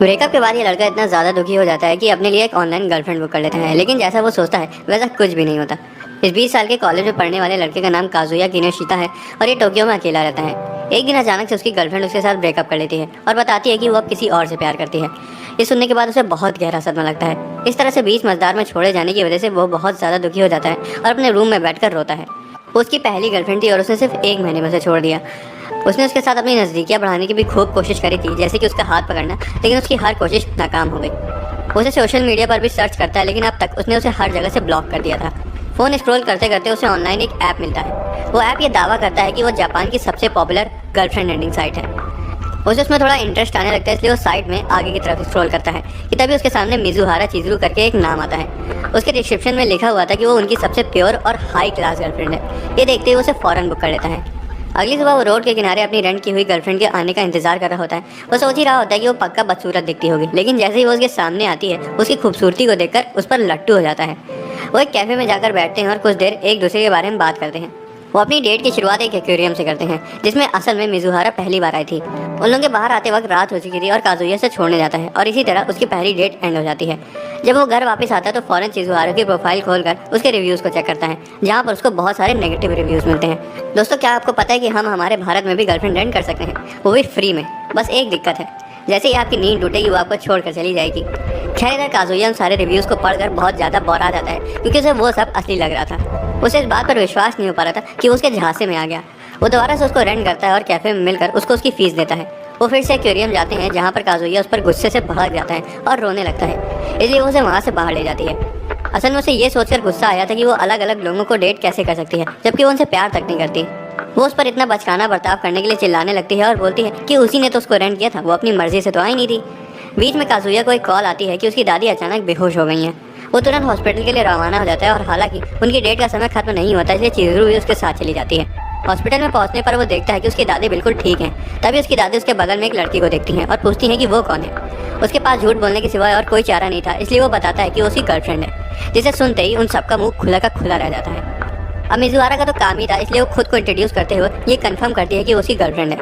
Breakup के बाद ये लड़का इतना ज़्यादा दुखी हो जाता है कि अपने लिए एक ऑनलाइन गर्लफ्रेंड बुक कर लेता है, लेकिन जैसा वो सोचता है वैसा कुछ भी नहीं होता। इस 20 साल के कॉलेज में पढ़ने वाले लड़के का नाम काजुया किनोशिता है और ये टोक्यो में अकेला रहता है। एक दिन अचानक से उसकी गर्लफ्रेंड उसके साथ ब्रेकअप कर लेती है और बताती है कि वो अब किसी और से प्यार करती है। ये सुनने के बाद उसे बहुत गहरा सदमा लगता है। इस तरह से 20 मझदार में छोड़े जाने की वजह से वो बहुत ज़्यादा दुखी हो जाता है और अपने रूम में बैठकर रोता है। वो उसकी पहली गर्लफ्रेंड थी और उसने सिर्फ 1 महीने में उसे छोड़ दिया। उसने उसके साथ अपनी नज़दीकियाँ बढ़ाने की भी खूब कोशिश करी थी, जैसे कि उसका हाथ पकड़ना, लेकिन उसकी हर कोशिश नाकाम हो गई। उसे सोशल मीडिया पर भी सर्च करता है, लेकिन अब तक उसने उसे हर जगह से ब्लॉक कर दिया था। फ़ोन स्क्रॉल करते करते उसे ऑनलाइन एक ऐप मिलता है। वो ऐप ये दावा करता है कि वो जापान की सबसे पॉपुलर गर्लफ्रेंड एंडिंग साइट है। उसे उसमें थोड़ा इंटरेस्ट आने लगता है, इसलिए वो साइट में आगे की तरफ स्क्रॉल करता है कि तभी उसके सामने मिजुहारा चिजुरू करके एक नाम आता है। उसके डिस्क्रिप्शन में लिखा हुआ था कि वो उनकी सबसे प्योर और हाई क्लास गर्लफ्रेंड है। ये देखते ही उसे फ़ौरन बुक कर लेता है। अगली सुबह वो रोड के किनारे अपनी रेंट की हुई गर्लफ्रेंड के आने का इंतजार कर रहा होता है। वो सोच ही रहा होता है कि वो पक्का बदसूरत दिखती होगी, लेकिन जैसे ही वो उसके सामने आती है उसकी खूबसूरती को देखकर उस पर लट्टू हो जाता है। वो एक कैफ़े में जाकर बैठते हैं और कुछ देर एक दूसरे के बारे में बात करते हैं। वो अपनी डेट की शुरुआत एक एक्वेरियम से करते हैं, जिसमें असल में मिजुहारा पहली बार आई थी। उन लोगों के बाहर आते वक्त रात हो चुकी थी और काजुया से छोड़ने जाता है और इसी तरह उसकी पहली डेट एंड हो जाती है। जब वो घर वापस आता है तो फ़ौरन चिजुहारा की प्रोफाइल खोलकर उसके रिव्यूज़ को चेक करता है, जहाँ पर उसको बहुत सारे नेगेटिव रिव्यूज़ मिलते हैं। दोस्तों, क्या आपको पता है कि हम हमारे भारत में भी गर्लफ्रेंड रेंट कर सकते हैं, वो भी फ्री में। बस एक दिक्कत है, जैसे ही आपकी नींद टूटेगी वो आपको छोड़कर चली जाएगी। खैर, इधर काजुया उन सारे रिव्यूज़ को पढ़कर बहुत ज़्यादा बौरा जाता है, क्योंकि उसे वो सब असली लग रहा था। उसे इस बात पर विश्वास नहीं हो पा रहा था कि वो उसके झांसे में आ गया। वो दोबारा से उसको रेंट करता है और कैफ़े में मिलकर उसको उसकी फ़ीस देता है। वो फिर से एक्वेरियम जाते हैं, जहाँ पर काजुया उस पर गुस्से से भड़क जाता है और रोने लगता है, इसलिए वो उसे वहाँ से बाहर ले जाती है। असल में उसे ये सोचकर गुस्सा आया था कि वो अलग अलग लोगों को डेट कैसे कर सकती है, जबकि वो उनसे प्यार तक नहीं करती। वो उस पर इतना बचकाना बर्ताव करने के लिए चिल्लाने लगती है और बोलती है कि उसी ने तो उसको रेंट किया था, वो अपनी मर्जी से तो आई नहीं थी। बीच में काजुया को एक कॉल आती है कि उसकी दादी अचानक बेहोश हो गई हैं। वो तुरंत हॉस्पिटल के लिए रवाना हो जाता है और हालांकि उनकी डेट का समय खत्म नहीं होता, इसलिए चिजुरू भी उसके साथ चली जाती है। हॉस्पिटल में पहुंचने पर वो देखता है कि उसकी दादी बिल्कुल ठीक हैं। तभी उसकी दादी उसके बगल में एक लड़की को देखती हैं और पूछती हैं कि वो कौन है। उसके पास झूठ बोलने के सिवाय और कोई चारा नहीं था, इसलिए वो बताता है कि वो उसकी गर्लफ्रेंड है, जिसे सुनते ही उन सबका मुंह खुला का खुला रह जाता है। अब मिजुहारा का तो काम ही था, इसलिए वो खुद को इंट्रोड्यूस करते हुए ये कंफर्म करती है कि वो उसकी गर्लफ्रेंड है।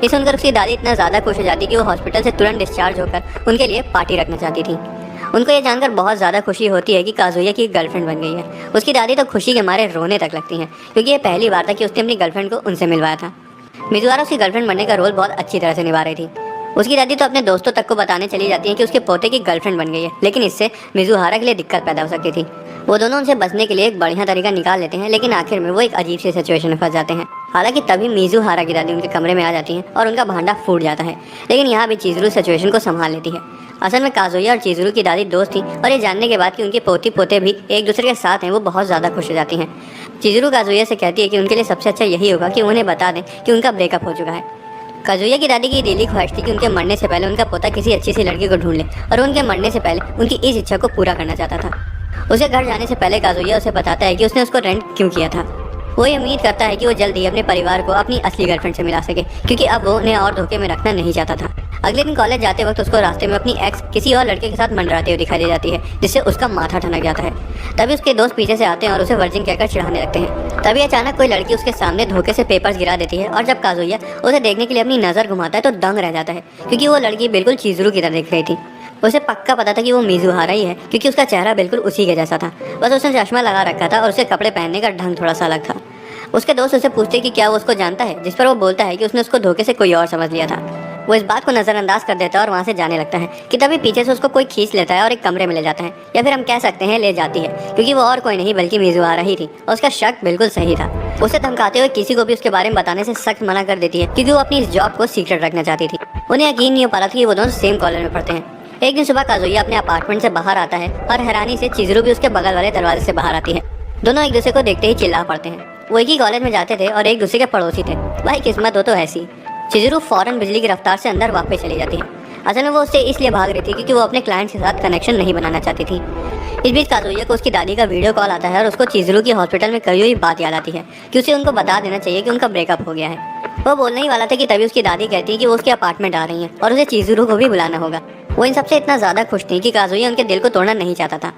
ये सुनकर उसकी दादी इतना ज़्यादा खुश हो जाती है कि वो हॉस्पिटल से तुरंत डिस्चार्ज होकर उनके लिए पार्टी रखना चाहती थी। उनको ये जानकर बहुत ज़्यादा खुशी होती है कि काजुया की गर्लफ्रेंड बन गई है। उसकी दादी तो खुशी के मारे रोने तक लगती हैं, क्योंकि ये पहली बार था कि उसने अपनी गर्लफ्रेंड को उनसे मिलवाया था। मिजुहारा उसकी गर्लफ्रेंड बनने का रोल बहुत अच्छी तरह से निभा रही थी। उसकी दादी तो अपने दोस्तों तक को बताने चली जाती है कि उसके पोते की गर्लफ्रेंड बन गई है, लेकिन इससे मिजुहारा के लिए दिक्कत पैदा हो सकती थी। वो दोनों उनसे बचने के लिए एक बढ़िया तरीका निकाल लेते हैं, लेकिन आखिर में वो एक अजीब सी सिचुएशन में फंस जाते हैं। हालांकि तभी मिजुहारा की दादी उनके कमरे में आ जाती हैं और उनका भांडा फूट जाता है, लेकिन यहाँ भी चिजुरू सिचुएशन को संभाल लेती है। असल में काजुया और चिजुरू की दादी दोस्त थी और ये जानने के बाद कि उनके पोती पोते भी एक दूसरे के साथ हैं, वो बहुत ज़्यादा खुश हो जाती हैं। चिजुरू काजुया से कहती है कि उनके लिए सबसे अच्छा यही होगा कि उन्हें बता दें कि उनका ब्रेकअप हो चुका है। काजुया की दादी की दिली ख्वाहिश थी कि उनके मरने से पहले उनका पोता किसी अच्छी सी लड़की को ढूंढ ले, और उनके मरने से पहले उनकी इस इच्छा को पूरा करना चाहता था। उसे घर जाने से पहले काजुया उसे बताता है कि उसने उसको रेंट क्यों किया था। वो ये उम्मीद करता है कि वो जल्द ही अपने परिवार को अपनी असली गर्लफ्रेंड से मिला सके, क्योंकि अब वो उन्हें और धोखे में रखना नहीं चाहता था। अगले दिन कॉलेज जाते वक्त उसको रास्ते में अपनी एक्स किसी और लड़के के साथ मंडराते हुए दिखाई दे जाती है, जिससे उसका माथा ठनक जाता है। तभी उसके दोस्त पीछे से आते हैं और उसे वर्जिन कहकर चिढ़ाने लगते हैं। तभी अचानक कोई लड़की उसके सामने धोखे से पेपर्स गिरा देती है और जब काजुया उसे देखने के लिए अपनी नज़र घुमाता है तो दंग रह जाता है, क्योंकि वो लड़की बिल्कुल चिजुरू की तरह दिख रही थी। उसे पक्का पता था कि वो मिजुहारा ही है, क्योंकि उसका चेहरा बिल्कुल उसी के जैसा था, बस उसने चश्मा लगा रखा था और उसके कपड़े पहनने का ढंग थोड़ा सा अलग था। उसके दोस्त उससे पूछते कि क्या वो उसको जानता है, जिस पर वो बोलता है कि उसने उसको धोखे से कोई और समझ लिया था। वो इस बात को नज़रअंदाज कर देता है और वहाँ से जाने लगता है कि तभी पीछे से उसको कोई खींच लेता है और एक कमरे में ले जाता है, या फिर हम कह सकते हैं ले जाती है, क्योंकि वो और कोई नहीं बल्कि मिजुहारा ही थी और उसका शक बिल्कुल सही था। उसे धमकाते हुए किसी को भी उसके बारे में बताने से सख्त मना कर देती है, क्योंकि वो अपनी इस जॉब को सीक्रेट रखना चाहती थी। उन्हें यकीन नहीं हो पा रहा था कि वो दोनों सेम कॉलेज में पढ़ते हैं। एक दिन सुबह काजुया अपने अपार्टमेंट से बाहर आता है और हैरानी से चिजुरू भी उसके बगल वाले दरवाजे से बाहर आती है। दोनों एक दूसरे को देखते ही चिल्ला पड़ते हैं। वो एक ही कॉलेज में जाते थे और एक दूसरे के पड़ोसी थे। भाई किस्मत हो तो ऐसी। चिजुरू फौरन बिजली की रफ्तार से अंदर वापस चली जाती है। असल में वो उससे इसलिए भाग रही थी क्योंकि वो अपने क्लाइंट के साथ कनेक्शन नहीं बनाना चाहती थी। इस बीच काजुया को उसकी दादी का वीडियो कॉल आता है और उसको चिजुरू की हॉस्पिटल में कही हुई बात याद आती है कि उसे उनको बता देना चाहिए कि उनका ब्रेकअप हो गया है। वो बोलने ही वाला था कि तभी उसकी दादी कहती है कि वो उसके अपार्टमेंट आ रही हैं और उसे चिजुरू को भी बुलाना होगा। वो इन सबसे इतना ज़्यादा खुश थी कि काजुया उनके दिल को तोड़ना नहीं चाहता था।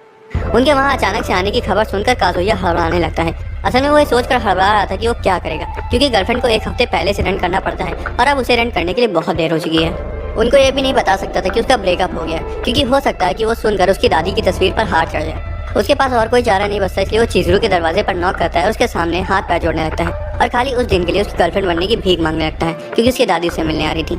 उनके वहाँ अचानक से आने की खबर सुनकर काजुया हड़बड़ाने लगता है। असल में वो ये सोचकर हड़बड़ा रहा था कि वो क्या करेगा, क्योंकि गर्लफ्रेंड को एक हफ्ते पहले से रेंट करना पड़ता है और अब उसे रेंट करने के लिए बहुत देर हो चुकी है। उनको ये भी नहीं बता सकता था कि उसका ब्रेकअप हो गया, क्योंकि हो सकता है कि वो सुनकर उसकी दादी की तस्वीर पर हाथ चढ़ जाए। उसके पास और कोई चारा नहीं बचता, इसलिए वो चिजरू के दरवाजे पर नॉक करता है और उसके सामने हाथ पैर जोड़ने लगता है और खाली उस दिन के लिए उसकी गर्लफ्रेंड बनने की भीख मांगने लगता है, क्योंकि उसकी दादी उससे मिलने आ रही थी।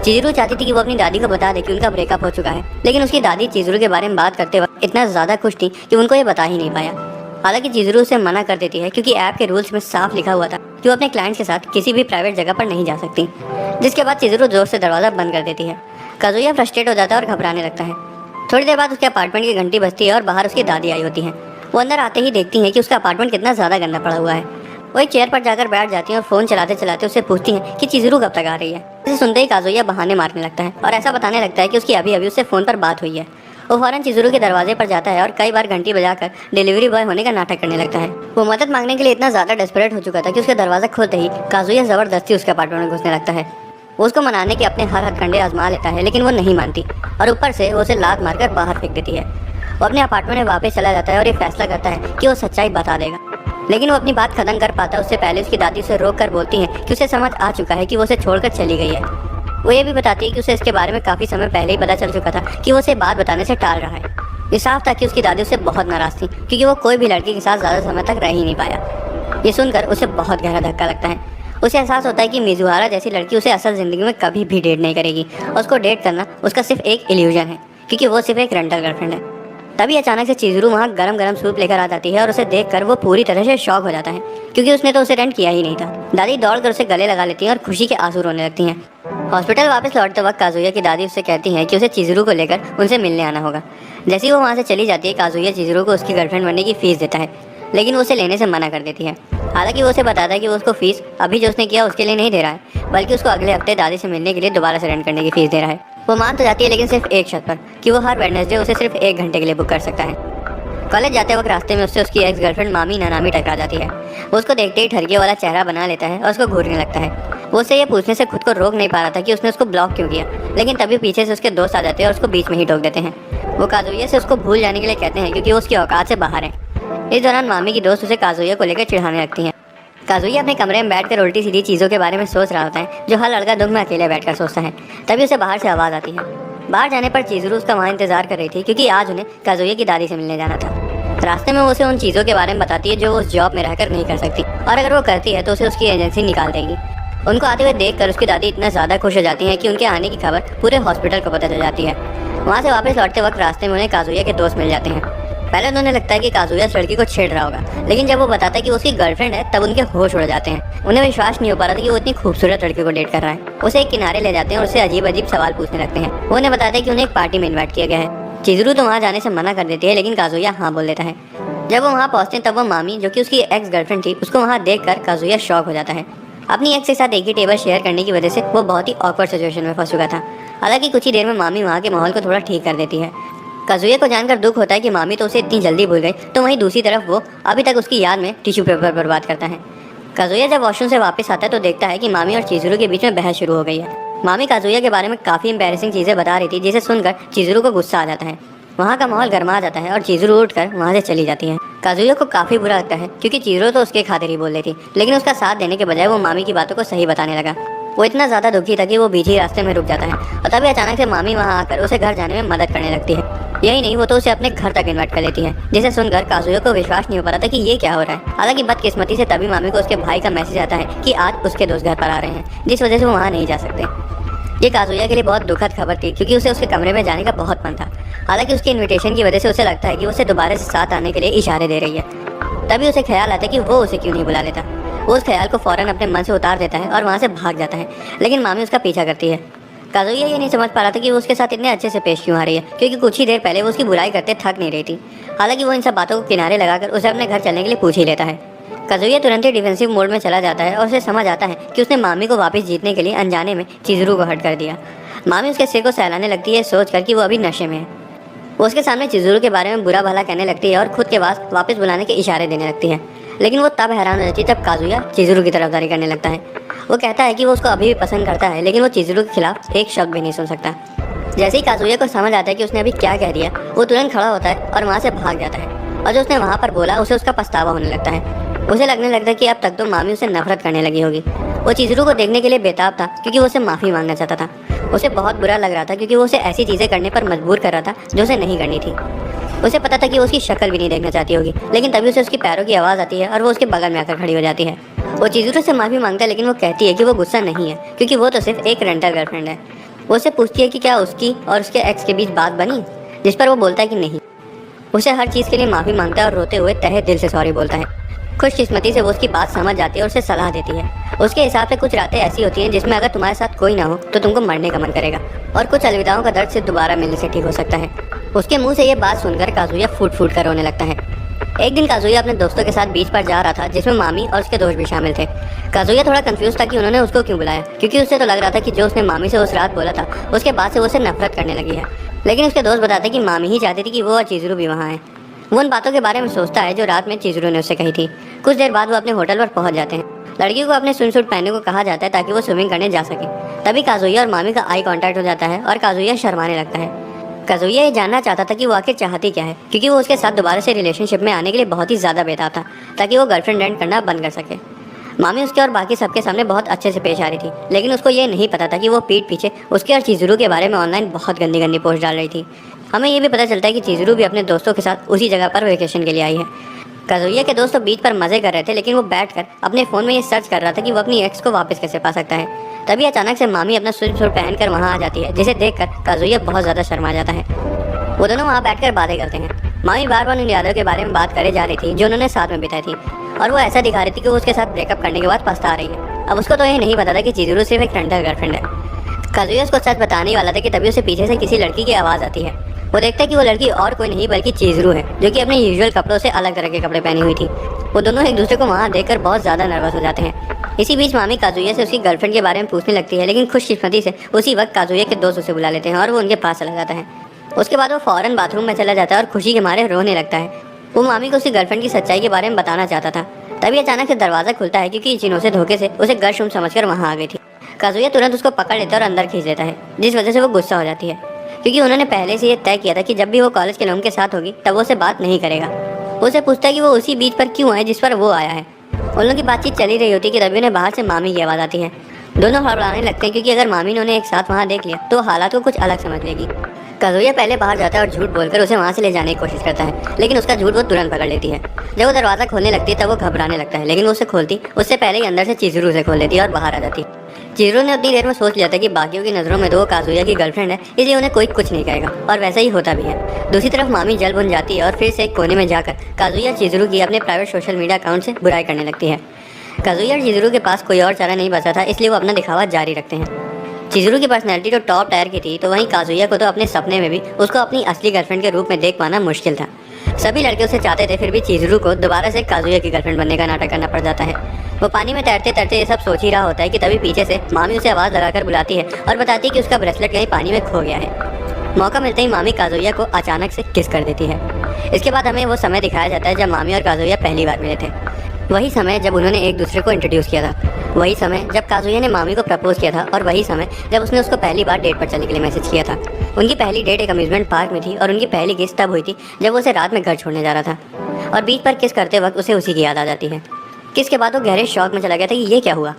चिजरू चाहती थी कि वो अपनी दादी को बता दे कि उनका ब्रेकअप हो चुका है, लेकिन उसकी दादी चिजरू के बारे में बात करते वक्त इतना ज़्यादा खुश थी कि उनको ये बता ही नहीं पाया। हालांकि चिजरू उसे मना कर देती है, क्योंकि ऐप के रूल्स में साफ लिखा हुआ था कि वो अपने क्लाइंट्स के साथ किसी भी प्राइवेट जगह पर नहीं जा सकती। जिसके बाद चिजरू जोर से दरवाज़ा बंद कर देती है। काजुया फ्रस्ट्रेट हो जाता है और घबराने लगता है। थोड़ी देर बाद उसके अपार्टमेंट की घंटी बजती है और बाहर उसकी दादी आई होती है। वो अंदर आते ही देखती हैं कि उसका अपार्टमेंट कितना ज़्यादा गंदा पड़ा हुआ है। वो एक चेयर पर जाकर बैठ जाती हैं और फ़ोन चलाते चलाते उससे पूछती हैं कि चिजरू कब तक आ रही है। इसे सुनते ही काजुया बहाने मारने लगता है और ऐसा बताने लगता है कि उसकी अभी अभी उससे फ़ोन पर बात हुई है। वो फ़ौरन चिजरू के दरवाजे पर जाता है और कई बार घंटी बजाकर डिलीवरी बॉय होने का नाटक करने लगता है। वो मदद मांगने के लिए इतना ज़्यादा डेस्परेट हो चुका था कि उसका दरवाज़ा खोलते ही काजुया ज़बरदस्ती उसके अपार्टमेंट में घुसने लगता है। वो उसको मनाने के अपने हर हथकंडे आजमा लेता है, लेकिन वो नहीं मानती और ऊपर से वो उसे लात मारकर बाहर फेंक देती है। वो अपने अपार्टमेंट में वापस चला जाता है और ये फैसला करता है कि वो सच्चाई बता देगा, लेकिन वो अपनी बात खत्म कर पाता उससे पहले उसकी दादी उसे रोक कर बोलती है कि उसे समझ आ चुका है कि वो उसे छोड़कर चली गई है। वो ये भी बताती है कि उसे इसके बारे में काफ़ी समय पहले ही पता चल चुका था कि वो उसे बात बताने से टाल रहा है। ये साफ था कि उसकी दादी उससे बहुत नाराज़ थी, क्योंकि वो कोई भी लड़की के साथ ज़्यादा समय तक रह ही नहीं पाया। ये सुनकर उसे बहुत गहरा धक्का लगता है। उसे एहसास होता है कि मिजुआरा जैसी लड़की उसे असल ज़िंदगी में कभी भी डेट नहीं करेगी और उसको डेट करना उसका सिर्फ एक इल्यूजन है, क्योंकि वो सिर्फ एक रेंटल गर्लफ्रेंड है। तभी अचानक से चिजरू वहाँ गरम गरम सूप लेकर आ जाती है और उसे देखकर वो पूरी तरह से शॉक हो जाता है, क्योंकि उसने तो उसे रेंट किया ही नहीं था। दादी दौड़कर उसे गले लगा लेती हैं और खुशी के आंसू रोने लगती हैं। हॉस्पिटल वापस लौटते वक्त काजुया की दादी उससे कहती है कि उसे चिजरू को लेकर उनसे मिलने आना होगा। जैसे ही वो वहाँ से चली जाती है, काजुया चिजरू को उसकी गर्लफ्रेंड बनने की फीस देता है, लेकिन वो उसे लेने से मना कर देती है। हालांकि वो उसे बताता है कि वो उसको फीस अभी जो उसने किया उसके लिए नहीं दे रहा है, बल्कि उसको अगले हफ्ते दादी से मिलने के लिए दोबारा से रेंट करने की फीस दे रहा है। वो मान तो जाती है, लेकिन सिर्फ एक शर्त पर कि वो हर वेडनेसडे उसे सिर्फ 1 घंटे के लिए बुक कर सकता है। कॉलेज जाते वक्त रास्ते में उससे उसकी एक्स गर्लफ्रेंड मामी नानामी टकरा जाती है। वो उसको देखते ही ठरके वाला चेहरा बना लेता है और उसको घूरने लगता है। वो उससे ये पूछने से खुद को रोक नहीं पा रहा था कि उसने उसको ब्लॉक क्यों किया, लेकिन तभी पीछे से उसके दोस्त आ जाते हैं और उसको बीच में ही टोक देते हैं। वो काजुया से उसको भूल जाने के लिए कहते हैं, क्योंकि वो उसकी औकात से बाहर है। इस दौरान मामी की दोस्त उसे काजुया को लेकर चिढ़ाने लगती हैं। काजुया अपने कमरे में बैठकर उल्टी सीधी चीज़ों के बारे में सोच रहा होता है, जो हर लड़का दुख में अकेले बैठकर सोचता है। तभी उसे बाहर से आवाज़ आती है। बाहर जाने पर चिजरू उसका वहाँ इंतजार कर रही थी, क्योंकि आज उन्हें काजुया की दादी से मिलने जाना था। रास्ते में वो उसे उन चीज़ों के बारे में बताती है जो वो उस जॉब में रहकर नहीं कर सकती, और अगर वो करती है तो उसे उसकी एजेंसी निकाल देगी। उनको आते हुए देखकर उसकी दादी इतना ज़्यादा खुश हो जाती है कि उनके आने की खबर पूरे हॉस्पिटल को पता चल जाती है। वहाँ से वापस लौटते वक्त रास्ते में उन्हें काजुया के दोस्त मिल जाते हैं। पहले उन्हें लगता है कि काजुया इस लड़की को छेड़ रहा होगा, लेकिन जब वो बताता है कि वो उसकी गर्लफ्रेंड है, तब उनके होश उड़ जाते हैं। उन्हें विश्वास नहीं हो पा रहा था कि वो इतनी खूबसूरत लड़की को डेट कर रहा है। उसे एक किनारे ले जाते हैं और उससे अजीब अजीब सवाल पूछने लगते हैं। वो उन्हें बताते हैं कि उन्हें एक पार्टी में इन्वाइट किया गया है। चिजरू तो वहाँ जाने से मना कर देती है, लेकिन काजुया हाँ बोल देता है। जब वो वहाँ पहुँचते हैं तब वो मामी, जो कि उसकी एक्स गर्लफ्रेंड थी, उसको वहाँ देखकर काजुया शॉक हो जाता है। अपनी एक्स के साथ एक ही टेबल शेयर करने की वजह से वो बहुत ही ऑकवर्ड सिचुएशन में फंस चुका था। हालांकि कुछ ही देर में मामी वहाँ के माहौल को थोड़ा ठीक कर देती है। काजुया को जानकर दुख होता है कि मामी तो उसे इतनी जल्दी भूल गई, तो वहीं दूसरी तरफ वो अभी तक उसकी याद में टिश्यू पेपर बर्बाद करता है। काजुया जब वॉशरूम से वापस आता है तो देखता है कि मामी और चिजरू के बीच में बहस शुरू हो गई है। मामी काजुया के बारे में काफ़ी एम्बैरेसिंग चीज़ें बता रही थी, जिसे सुनकर चिजरू को गुस्सा आ जाता है। वहाँ का माहौल गर्मा जाता है और चिजरू उठकर वहाँ से चली जाती है। काजुया को काफ़ी बुरा लगता है, क्योंकि चिजरू तो उसके खातिर ही बोल रही थी, लेकिन उसका साथ देने के बजाय वो मामी की बातों को सही बताने लगा। वो इतना ज़्यादा दुखी था कि वो बीच ही रास्ते में रुक जाता है, और तभी अचानक से मामी वहाँ आकर उसे घर जाने में मदद करने लगती है। यही नहीं, वो तो उसे अपने घर तक इन्वाइट कर लेती है, जिसे सुनकर काजुया को विश्वास नहीं हो पा रहा था कि ये क्या हो रहा है। हालांकि बदकिस्मती से तभी मामी को उसके भाई का मैसेज आता है कि आज उसके दोस्त घर पर आ रहे हैं, जिस वजह से वो वहाँ नहीं जा सकते। ये काजुया के लिए बहुत दुखद खबर थी, क्योंकि उसे उसके कमरे में जाने का बहुत मन था। हालांकि उसके इन्विटेशन की वजह से उसे लगता है कि उसे दोबारा से साथ आने के लिए इशारे दे रही है। तभी उसे ख्याल आता है कि वो उसे क्यों नहीं बुला लेता। वो उस ख्याल को फ़ौरन अपने मन से उतार देता है और वहाँ से भाग जाता है, लेकिन मामी उसका पीछा करती है। काजुया ये नहीं समझ पा रहा था कि वो उसके साथ इतने अच्छे से पेश क्यों आ रही है, क्योंकि कुछ ही देर पहले वो उसकी बुराई करते थक नहीं रही थी। हालांकि वो इन सब बातों को किनारे लगाकर उसे अपने घर चलने के लिए पूछ ही लेता है। काजुया तुरंत ही डिफेंसिव मोड में चला जाता है और उसे समझ आता है कि उसने मामी को वापस जीतने के लिए अनजाने में चिजरू को हट कर दिया। मामी उसके सिर को सहलाने लगती है, सोच कर कि वो अभी नशे में है। वो उसके सामने चिजरू के बारे में बुरा भला कहने लगती है और खुद के पास वापस बुलाने के इशारे देने लगती है। लेकिन वो तब हैरान हो जाती है जब काजुया चिजरू की तरफदारी करने लगता है। वो कहता है कि वो उसको अभी भी पसंद करता है, लेकिन वो चिजरू के खिलाफ एक शब्द भी नहीं सुन सकता। जैसे ही काजुया को समझ आता है कि उसने अभी क्या कह दिया, वो तुरंत खड़ा होता है और वहाँ से भाग जाता है, और जो उसने वहाँ पर बोला उसे उसका पछतावा होने लगता है। उसे लगने लगता है कि अब तक तो मामी उसे नफरत करने लगी होगी। वो चिजरू को देखने के लिए बेताब था, क्योंकि वो उसे माफ़ी मांगना चाहता था। उसे बहुत बुरा लग रहा था क्योंकि वो उसे ऐसी चीज़ें करने पर मजबूर कर रहा था जो उसे नहीं करनी थी। उसे पता था कि वो उसकी शक्ल भी नहीं देखना चाहती होगी, लेकिन तभी उसे उसकी पैरों की आवाज़ आती है और वो उसके बगल में आकर खड़ी हो जाती है। वो चिज़ुरू से माफ़ी मांगता है, लेकिन वो कहती है कि वो गुस्सा नहीं है क्योंकि वो तो सिर्फ एक रेंटल गर्लफ्रेंड है। वो उससे पूछती है कि क्या उसकी और उसके एक्स के बीच बात बनी, जिस पर वो बोलता है कि नहीं। उसे हर चीज़ के लिए माफ़ी मांगता है और रोते हुए तहे दिल से सॉरी बोलता है। खुशकिस्मती से वो उसकी बात समझ जाती है और उसे सलाह देती है। उसके हिसाब से कुछ रातें ऐसी होती हैं जिसमें अगर तुम्हारे साथ कोई ना हो तो तुमको मरने का मन करेगा, और कुछ अलविदाओं का दर्द से दोबारा मिलने से ठीक हो सकता है। उसके मुंह से ये बात सुनकर काजुया फूट फूट कर रोने लगता है। एक दिन काजुया अपने दोस्तों के साथ बीच पर जा रहा था, जिसमें मामी और उसके दोस्त भी शामिल थे। काजुया थोड़ा कंफ्यूज था कि उन्होंने उसको क्यों बुलाया, क्योंकि उसे तो लग रहा था कि जो उसने मामी से उस रात बोला था उसके बाद से वो उसे नफरत करने लगी है। लेकिन उसके दोस्त बताते कि मामी ही चाहती थी कि वो और चिज़ुरू भी वहाँ है। वो उन बातों के बारे में सोचता है जो रात में चिज़ुरू ने उससे कही थी। कुछ देर बाद वो अपने होटल पर पहुंच जाते हैं। लड़की को अपने स्विम सूट पहनने को कहा जाता है ताकि वो स्विमिंग करने जा सके। तभी काजुया और मामी का आई कांटेक्ट हो जाता है और काजुया शर्माने लगता है। काजुया ये जानना चाहता था कि वो आखिर चाहती क्या है, क्योंकि वो उसके साथ दोबारा से रिलेशनशिप में आने के लिए बहुत ही ज़्यादा बेताब था ताकि वो गर्लफ्रेंड रेंट करना बंद कर सके। मामी उसके और बाकी सबके सामने बहुत अच्छे से पेश आ रही थी, लेकिन उसको ये नहीं पता था कि वो पीठ पीछे उसके और चिज़ुरू के बारे में ऑनलाइन बहुत गंदी गंदी पोस्ट डाल रही थी। हमें ये भी पता चलता है कि चिज़ुरू भी अपने दोस्तों के साथ उसी जगह पर वेकेशन के लिए आई है। काजुया के दोस्त तो बीच पर मज़े कर रहे थे, लेकिन वो बैठकर अपने फ़ोन में ये सर्च कर रहा था कि वो अपनी एक्स को वापस कैसे पा सकता है। तभी अचानक से मामी अपना स्विम सूट पहनकर वहाँ आ जाती है, जिसे देखकर काजुया बहुत ज़्यादा शर्मा जाता है। वो दोनों वहाँ बैठकर बातें करते हैं। मामी बार बार उन यादों के बारे में बात करे जा रही थी जो उन्होंने साथ में बिताई थी, और वो ऐसा दिखा रही थी कि वो उसके साथ ब्रेकअप करने के बाद पछता रही है। अब उसको तो ये नहीं पता था कि चिज़ुरू सिर्फ एक रेंटल गर्लफ्रेंड है। काजुया उसको सच बताने वाला था कि तभी उसे पीछे से किसी लड़की की आवाज़ आती है। वो देखता है कि वो लड़की और कोई नहीं बल्कि चिज़ुरू है, जो कि अपने यूजुअल कपड़ों से अलग तरह के कपड़े पहनी हुई थी। वो दोनों एक दूसरे को वहाँ देखकर बहुत ज़्यादा नर्वस हो जाते हैं। इसी बीच मामी काजुया से उसकी गर्लफ्रेंड के बारे में पूछने लगती है, लेकिन खुशकिस्मती से उसी वक्त काजुया के दोस्त उसे बुला लेते हैं और वो उनके पास चला जाता है। उसके बाद वो फ़ौरन बाथरूम में चला जाता है और खुशी के मारे रोने लगता है। वो मामी को उसकी गर्लफ्रेंड की सच्चाई के बारे में बताना चाहता था। तभी अचानक से दरवाज़ा खुलता है, क्योंकि इचिनो से धोखे से उसे गर्शुम समझकर वहाँ आ गई थी। काजुया तुरंत उसको पकड़ लेता है और अंदर खींच लेता है, जिस वजह से वो गुस्सा हो जाती है, क्योंकि उन्होंने पहले से ये तय किया था कि जब भी वो कॉलेज के लोगों के साथ होगी तब वो उसे बात नहीं करेगा। वो उसे पूछता है कि वो उसी बीच पर क्यों आए जिस पर वो आया है। उन लोगों की बातचीत चली रही होती कि तभी उन्हें बाहर से मामी की आवाज़ आती है। दोनों हड़बड़ाने लगते हैं, क्योंकि अगर मामी ने उन्हें एक साथ वहाँ देख लिया तो हालात को कुछ अलग समझ लेगी। काजुया पहले बाहर जाता है और झूठ बोलकर उसे वहाँ से ले जाने की कोशिश करता है, लेकिन उसका झूठ वो तुरंत पकड़ लेती है। जब वो दरवाज़ा खोलने लगती है तब वो घबराने लगता है, लेकिन वो उसे खोलती उससे पहले ही अंदर से चिज़ुरू से खोल देती है और बाहर आ जाती है। चिज़ुरू ने उतनी देर में सोच लिया था कि बाकियों की नज़रों में तो वो काजुया की गर्लफ्रेंड है, इसलिए उन्हें कोई कुछ नहीं कहेगा, और वैसा ही होता भी है। दूसरी तरफ मामी जल बुन जाती है और फिर से एक कोने में जाकर काजुया चिज़ुरू की अपने प्राइवेट सोशल मीडिया अकाउंट से बुराई करने लगती है। काजुया और चिज़ुरू के पास कोई और चारा नहीं बचा था, इसलिए वो अपना दिखावा जारी रखते हैं। चिज़ुरू की पर्सनैलिटी तो टॉप टायर की थी, तो वहीं काजुया को तो अपने सपने में भी उसको अपनी असली गर्लफ्रेंड के रूप में देख पाना मुश्किल था। सभी लड़के उसे चाहते थे, फिर भी चिज़ुरू को दोबारा से काजुया की गर्लफ्रेंड बनने का नाटक करना पड़ जाता है। वो पानी में तैरते तैरते ये सब सोच ही रहा होता है कि तभी पीछे से मामी उसे आवाज़ लगाकर बुलाती है और बताती है कि उसका ब्रेसलेट कहीं पानी में खो गया है। मौका मिलते ही मामी काजुया को अचानक से किस कर देती है। इसके बाद हमें वो समय दिखाया जाता है जब मामी और काजुया पहली बार मिले थे। वही समय जब उन्होंने एक दूसरे को इंट्रोड्यूस किया था, वही समय जब काजुया ने मामी को प्रपोज किया था, और वही समय जब उसने उसको पहली बार डेट पर चलने के लिए मैसेज किया था। उनकी पहली डेट एक अम्यूजमेंट पार्क में थी, और उनकी पहली किस तब हुई थी जब वो उसे रात में घर छोड़ने जा रहा था, और बीच पर किस करते वक्त उसे उसी की याद आ जाती है। किस के बाद वो गहरे शौक में चला गया था कि ये क्या हुआ।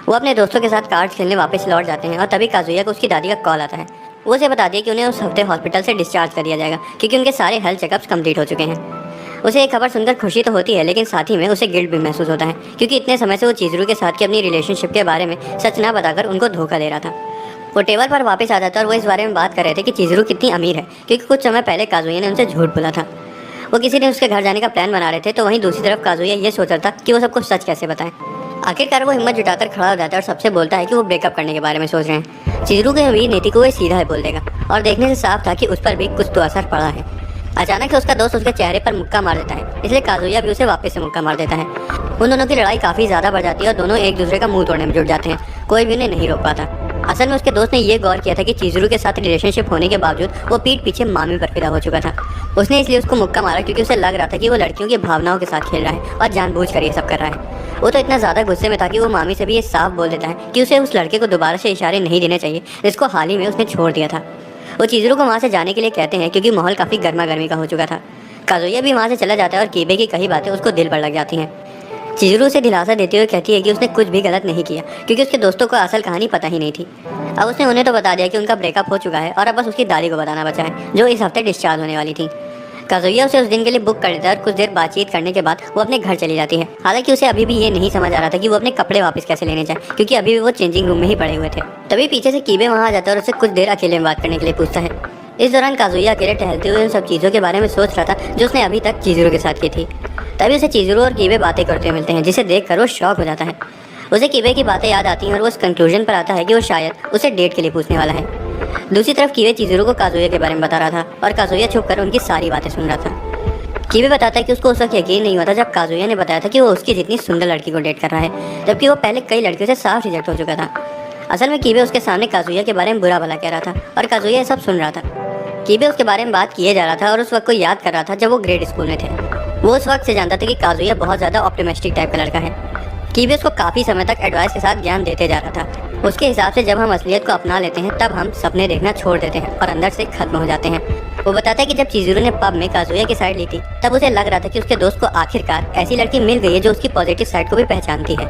वो अपने दोस्तों के साथ कार्ड्स खेलने वापस लौट जाते हैं, और तभी काजुया को उसकी दादी का कॉल आता है। वो उसे बता दिया कि उन्हें उस हफ्ते हॉस्पिटल से डिस्चार्ज कर दिया जाएगा, क्योंकि उनके सारे हेल्थ चेकअप्स कंप्लीट हो चुके हैं। उसे एक खबर सुनकर खुशी तो होती है, लेकिन साथ ही में उसे गिल्ट भी महसूस होता है, क्योंकि इतने समय से वो चिज़ुरू के साथ की अपनी रिलेशनशिप के बारे में सच ना बताकर उनको धोखा दे रहा था। वो टेबल पर वापस आ जाता है और वो इस बारे में बात कर रहे थे कि चिज़ुरू कितनी अमीर है, क्योंकि कुछ समय पहले काजुया ने उनसे झूठ बोला था। वो किसी दिन उसके घर जाने का प्लान बना रहे थे, तो वहीं दूसरी तरफ काजुया ये सोच रहा था कि वो सबको सच कैसे बताएं। आखिरकार वो हिम्मत जुटाकर खड़ा हो जाता है और सबसे बोलता है कि वो ब्रेकअप करने के बारे में सोच रहे हैं। चिज़ुरू की अमीर नीति को वो सीधा ही बोल देगा, और देखने से साफ था कि उस पर भी कुछ तो असर पड़ा है। अचानक से उसका दोस्त उसके चेहरे पर मुक्का मार देता है, इसलिए काजुया भी उसे वापस से मुक्का मार देता है। उन दोनों की लड़ाई काफ़ी ज़्यादा बढ़ जाती है और दोनों एक दूसरे का मुंह तोड़ने में जुट जाते हैं। कोई भी उन्हें नहीं रोक पाता। असल में उसके दोस्त ने ये गौर किया था कि चिज़ुरू के साथ रिलेशनशिप होने के बावजूद वो पीठ पीछे मामी पर फिदा हो चुका था। उसने इसलिए उसको मुक्का मारा क्योंकि उसे लग रहा था कि वो लड़कियों की भावनाओं के साथ खेल रहा है और जानबूझकर ये सब कर रहा है। वो तो इतना ज़्यादा गुस्से में था कि वो मामी से भी ये साफ बोल देता है कि उसे उस लड़के को दोबारा से इशारे नहीं देने चाहिए जिसको हाल ही में उसने छोड़ दिया था। वो चिज़ुरू को वहाँ से जाने के लिए कहते हैं, क्योंकि माहौल काफ़ी गर्मा गर्मी का हो चुका था। काजुया भी वहाँ से चला जाता है और कीबे की कई बातें उसको दिल पर लग जाती हैं। चिजुरू उसे दिलासा देते हुए कहती है कि उसने कुछ भी गलत नहीं किया क्योंकि उसके दोस्तों को असल कहानी पता ही नहीं थी। अब उसने उन्हें तो बता दिया कि उनका ब्रेकअप हो चुका है और अब बस उसकी दादी को बताना बचा है जो इस हफ्ते डिस्चार्ज होने वाली थी। काजुया उसे उस दिन के लिए बुक कर लेता है और कुछ देर बातचीत करने के बाद वो अपने घर चली जाती है। हालांकि उसे अभी भी ये नहीं समझ आ रहा था कि वो अपने कपड़े वापस कैसे लेने जाए क्योंकि अभी भी वो चेंजिंग रूम में ही पड़े हुए थे। तभी पीछे से कीबे वहाँ आ जाता है और उससे कुछ देर अकेले में बात करने के लिए पूछता है। इस दौरान काजुया अकेले टहलते हुए उन सब चीज़ों के बारे में सोच रहा था जो उसने अभी तक चिजुरू के साथ की थी। तभी उसे चिजुरू और कीबे बातें करते मिलते हैं जिसे देखकर वो शॉक हो जाता है। उसे कीबे की बातें याद आती हैं और वो इस कंक्लूजन पर आता है कि वो शायद उसे डेट के लिए पूछने वाला है। दूसरी तरफ कीबे चिजुरू को काजुया के बारे में बता रहा था और काजुया छुपकर उनकी सारी बातें सुन रहा था। कीबे बताता है कि उसको उस वक्त यकीन नहीं हुआ था जब काजुया ने बताया था कि वो उसकी जितनी सुंदर लड़की को डेट कर रहा है, जबकि वो पहले कई लड़कियों से साफ रिजेक्ट हो चुका था। असल में कीबे उसके सामने काजुया के बारे में बुरा भला कह रहा था और काजुया ये सब सुन रहा था। कीबे उसके बारे में बात किए जा रहा था और उस वक्त को याद कर रहा था जब वो ग्रेड स्कूल में थे। वो उस वक्त से जानता था कि काजुया बहुत ज़्यादा ऑप्टिमिस्टिक टाइप का लड़का है। कीबे उसको काफ़ी समय तक एडवाइस के साथ ज्ञान देते जा रहा था। उसके हिसाब से जब हम असलियत को अपना लेते हैं तब हम सपने देखना छोड़ देते हैं और अंदर से खत्म हो जाते हैं। वो बताता है कि जब चिजुरू ने पब में काजुया की साइड ली थी तब उसे लग रहा था कि उसके दोस्त को आखिरकार ऐसी लड़की मिल गई है जो उसकी पॉजिटिव साइड को भी पहचानती है।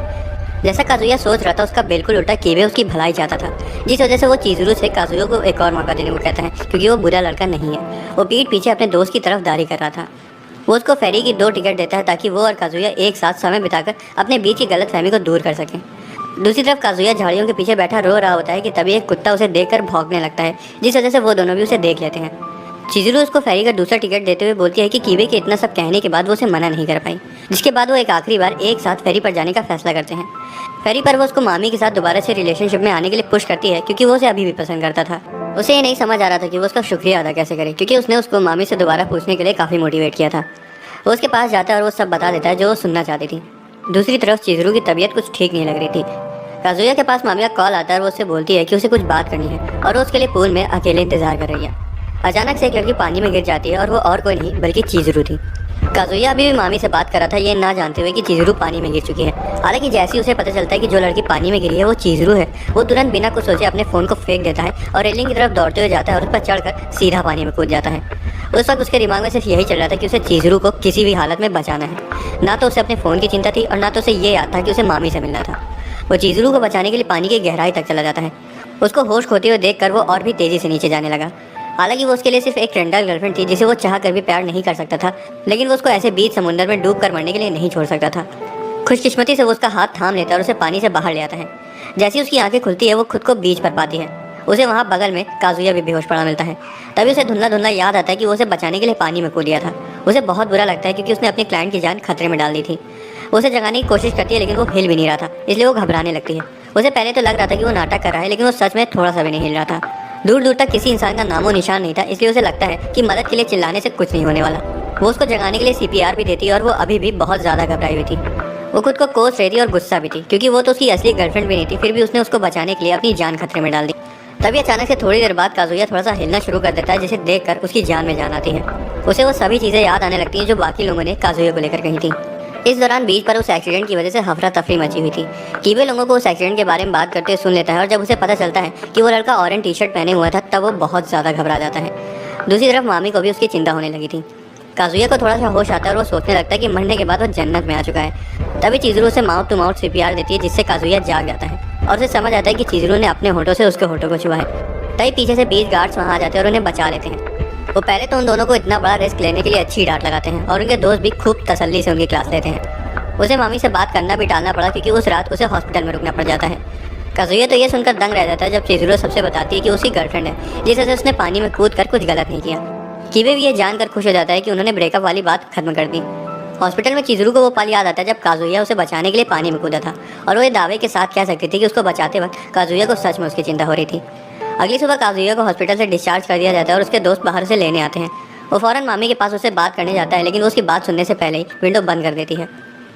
जैसा काजुया सोच रहा था उसका बिल्कुल उल्टा कीबे उसकी भलाई चाहता था, जिस वजह से वो चिजुरू से काजुया को एक और मौका देने को कहता है क्योंकि वो बुरा लड़का नहीं है। वो पीठ पीछे अपने दोस्त की तरफदारी कर रहा था। वो उसको फेरी की 2 टिकट देता है ताकि वो और काजुया एक साथ समय बिताकर अपने बीच की गलतफहमी को दूर कर सकें। दूसरी तरफ काजुया झाड़ियों के पीछे बैठा रो रहा होता है कि तभी एक कुत्ता उसे देखकर भौंकने लगता है, जिस वजह से वो दोनों भी उसे देख लेते हैं। चिजुरू उसको फेरी का दूसरा टिकट देते हुए बोलती है कि कीबे के इतना सब कहने के बाद वो उसे मना नहीं कर पाई, जिसके बाद वो एक आखिरी बार एक साथ फेरी पर जाने का फैसला करते हैं। फेरी पर वो उसको मामी के साथ दोबारा से रिलेशनशिप में आने के लिए पुश करती है क्योंकि वो उसे अभी भी पसंद करता था। उसे ये नहीं समझ आ रहा था कि वो उसका शुक्रिया अदा कैसे करे क्योंकि उसने उसको मामी से दोबारा पूछने के लिए काफ़ी मोटिवेट किया था। वो उसके पास जाता है और वो सब बता देता है जो वो सुनना चाहती थी। दूसरी तरफ चिजुरू की तबीयत कुछ ठीक नहीं लग रही थी। काजुया के पास मामी का कॉल आता है और वो उससे बोलती है कि उसे कुछ बात करनी है और वो उसके लिए पूल में अकेले इंतजार कर रही है। अचानक से एक लड़की पानी में गिर जाती है और वो और कोई नहीं बल्कि चिजुरू थी। काजुया अभी भी मामी से बात कर रहा था ये ना जानते हुए कि चिजुरू पानी में गिर चुकी है। हालांकि जैसे ही उसे पता चलता है कि जो लड़की पानी में गिरी है वो चिजुरू है, वो तुरंत बिना कुछ सोचे अपने फ़ोन को फेंक देता है और रेलिंग की तरफ दौड़ते हुए जाता है और उस पर चढ़कर सीधा पानी में कूद जाता है। उस वक्त उसके दिमाग में सिर्फ यही चल रहा था कि उसे चिजुरू को किसी भी हालत में बचाना है। ना तो उसे अपने फ़ोन की चिंता थी और ना तो उसे ये याद था कि उसे मामी से मिलना था। वो चिजुरू को बचाने के लिए पानी की गहराई तक चला जाता है। उसको होश खोते हुए देखकर वो और भी तेज़ी से नीचे जाने लगा। हालांकि वो उसके लिए सिर्फ एक रेंडल गर्लफ्रेंड थी जिसे वो चाह कर भी प्यार नहीं कर सकता था, लेकिन वो उसको ऐसे बीच समुद्र में डूब कर मरने के लिए नहीं छोड़ सकता था। खुशकिस्मती से वो उसका हाथ थाम लेता है और उसे पानी से बाहर ले आता है। जैसी उसकी आंखें खुलती है वो खुद को बीच पर पाती है। उसे वहाँ बगल में काजुया भी बेहोश पड़ा मिलता है। तभी उसे धुंधला धुंधला याद आता है कि वो उसे बचाने के लिए पानी में कूद दिया था। उसे बहुत बुरा लगता है क्योंकि उसने अपने क्लाइंट की जान खतरे में डाल दी थी। वो उसे जगाने की कोशिश करती है लेकिन वो हिल भी नहीं रहा था, इसलिए वो घबराने लगती है। उसे पहले तो लग रहा था कि वो नाटक कर रहा है, लेकिन वो सच में थोड़ा सा भी नहीं हिल रहा था। दूर दूर तक किसी इंसान का नामो निशान नहीं था, इसलिए उसे लगता है कि मदद के लिए चिल्लाने से कुछ नहीं होने वाला। वो उसको जगाने के लिए CPR भी देती और वो अभी भी बहुत ज़्यादा घबराई हुई थी। वो खुद को कोस रही थी और गुस्सा भी थी क्योंकि वो तो उसकी असली गर्लफ्रेंड भी नहीं थी, फिर भी उसने उसको बचाने के लिए अपनी जान खतरे में डाल दी। तभी अचानक से थोड़ी देर बाद काजुया थोड़ा सा हिलना शुरू कर देता है, जिसे देखकर उसकी जान में जान आती है। उसे वो सभी चीज़ें याद आने लगती हैं जो बाकी लोगों ने काजुया को लेकर कही थी। इस दौरान बीच पर उस एक्सीडेंट की वजह से हफरा तफरी मची हुई थी। कीबे लोगों को उस एक्सीडेंट के बारे में बात करते हुए सुन लेता है और जब उसे पता चलता है कि वो लड़का ऑरेंज टी-शर्ट पहने हुआ था तब वो बहुत ज़्यादा घबरा जाता है। दूसरी तरफ मामी को भी उसकी चिंता होने लगी थी। काजुया को थोड़ा सा होश आता है और वो सोचने लगता है कि मरने के बाद वो जन्नत में आ चुका है। तभी चिजुरू उसे माउथ टू माउथ CPR देती है, जिससे काजुया जाग जाता है और उसे समझ आता है कि चिजुरू ने अपने होठों से उसके होठों को छुआ है। तभी पीछे से 20 गार्ड्स वहाँ आ जाते हैं और उन्हें बचा लेते हैं। वो पहले तो उन दोनों को इतना बड़ा रिस्क लेने के लिए अच्छी डांट लगाते हैं और उनके दोस्त भी खूब तसल्ली से उनकी क्लास लेते हैं। उसे मामी से बात करना भी टालना पड़ा क्योंकि उस रात उसे हॉस्पिटल में रुकना पड़ जाता है। काजुया तो ये सुनकर दंग रह जाता है जब चिजुरू सबसे बताती है कि उसकी गर्लफ्रेंड है, जिस वजह से उसने पानी में कूद कर कुछ गलत नहीं किया। कीबे भी ये जानकर खुश हो जाता है कि उन्होंने ब्रेकअप वाली बात खत्म कर दी। हॉस्पिटल में चिजुरू को वो पल याद आता है जब काजुया उसे बचाने के लिए पानी में कूदा था और वो ये दावे के साथ कह सकती थी कि उसको बचाते वक्त काजुया को सच में उसकी चिंता हो रही थी। अगली सुबह काजुया को हॉस्पिटल से डिस्चार्ज कर दिया जाता है और उसके दोस्त बाहर से लेने आते हैं। वो फ़ौरन मामी के पास उससे बात करने जाता है, लेकिन वो उसकी बात सुनने से पहले ही विंडो बंद कर देती है।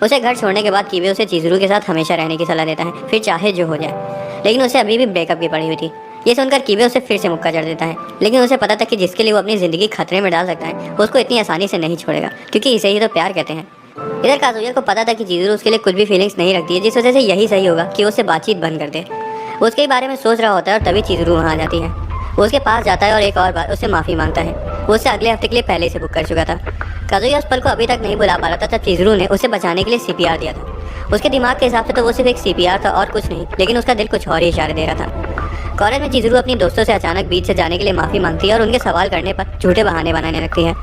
उसे घर छोड़ने के बाद कीबे उसे चिजुरू के साथ हमेशा रहने की सलाह देता है, फिर चाहे जो हो जाए। लेकिन उसे अभी भी ब्रेकअप की पड़ी हुई थी। ये सुनकर कीबे उसे फिर से मुक्का चढ़ देता है, लेकिन उसे पता था कि जिसके लिए वो अपनी ज़िंदगी खतरे में डाल सकता है वो उसको इतनी आसानी से नहीं छोड़ेगा, क्योंकि इसे ही तो प्यार कहते हैं। इधर काजुया को पता था कि चिजुरू उसके लिए कुछ भी फीलिंग्स नहीं रखती है, जिस वजह से यही सही होगा कि वो उससे बातचीत बंद कर दे। वो उसके बारे में सोच रहा होता है और तभी चिजुरू वहाँ आ जाती है। वो उसके पास जाता है और एक और बार उससे माफ़ी मांगता है। वो उसे अगले हफ्ते के लिए पहले से बुक कर चुका था। काजुया उस पल को अभी तक नहीं भुला पा रहा था तब चिज़ुरू ने उसे बचाने के लिए सीपीआर दिया था। उसके दिमाग के हिसाब से तो वो सिर्फ एक सीपीआर था और कुछ नहीं, लेकिन उसका दिल कुछ और ही इशारे दे रहा था। कॉलेज में चिज़ुरू अपनी दोस्तों से अचानक बीच से जाने के लिए माफ़ी मांगती है और उनके सवाल करने पर झूठे बहाने बनाने लगती है।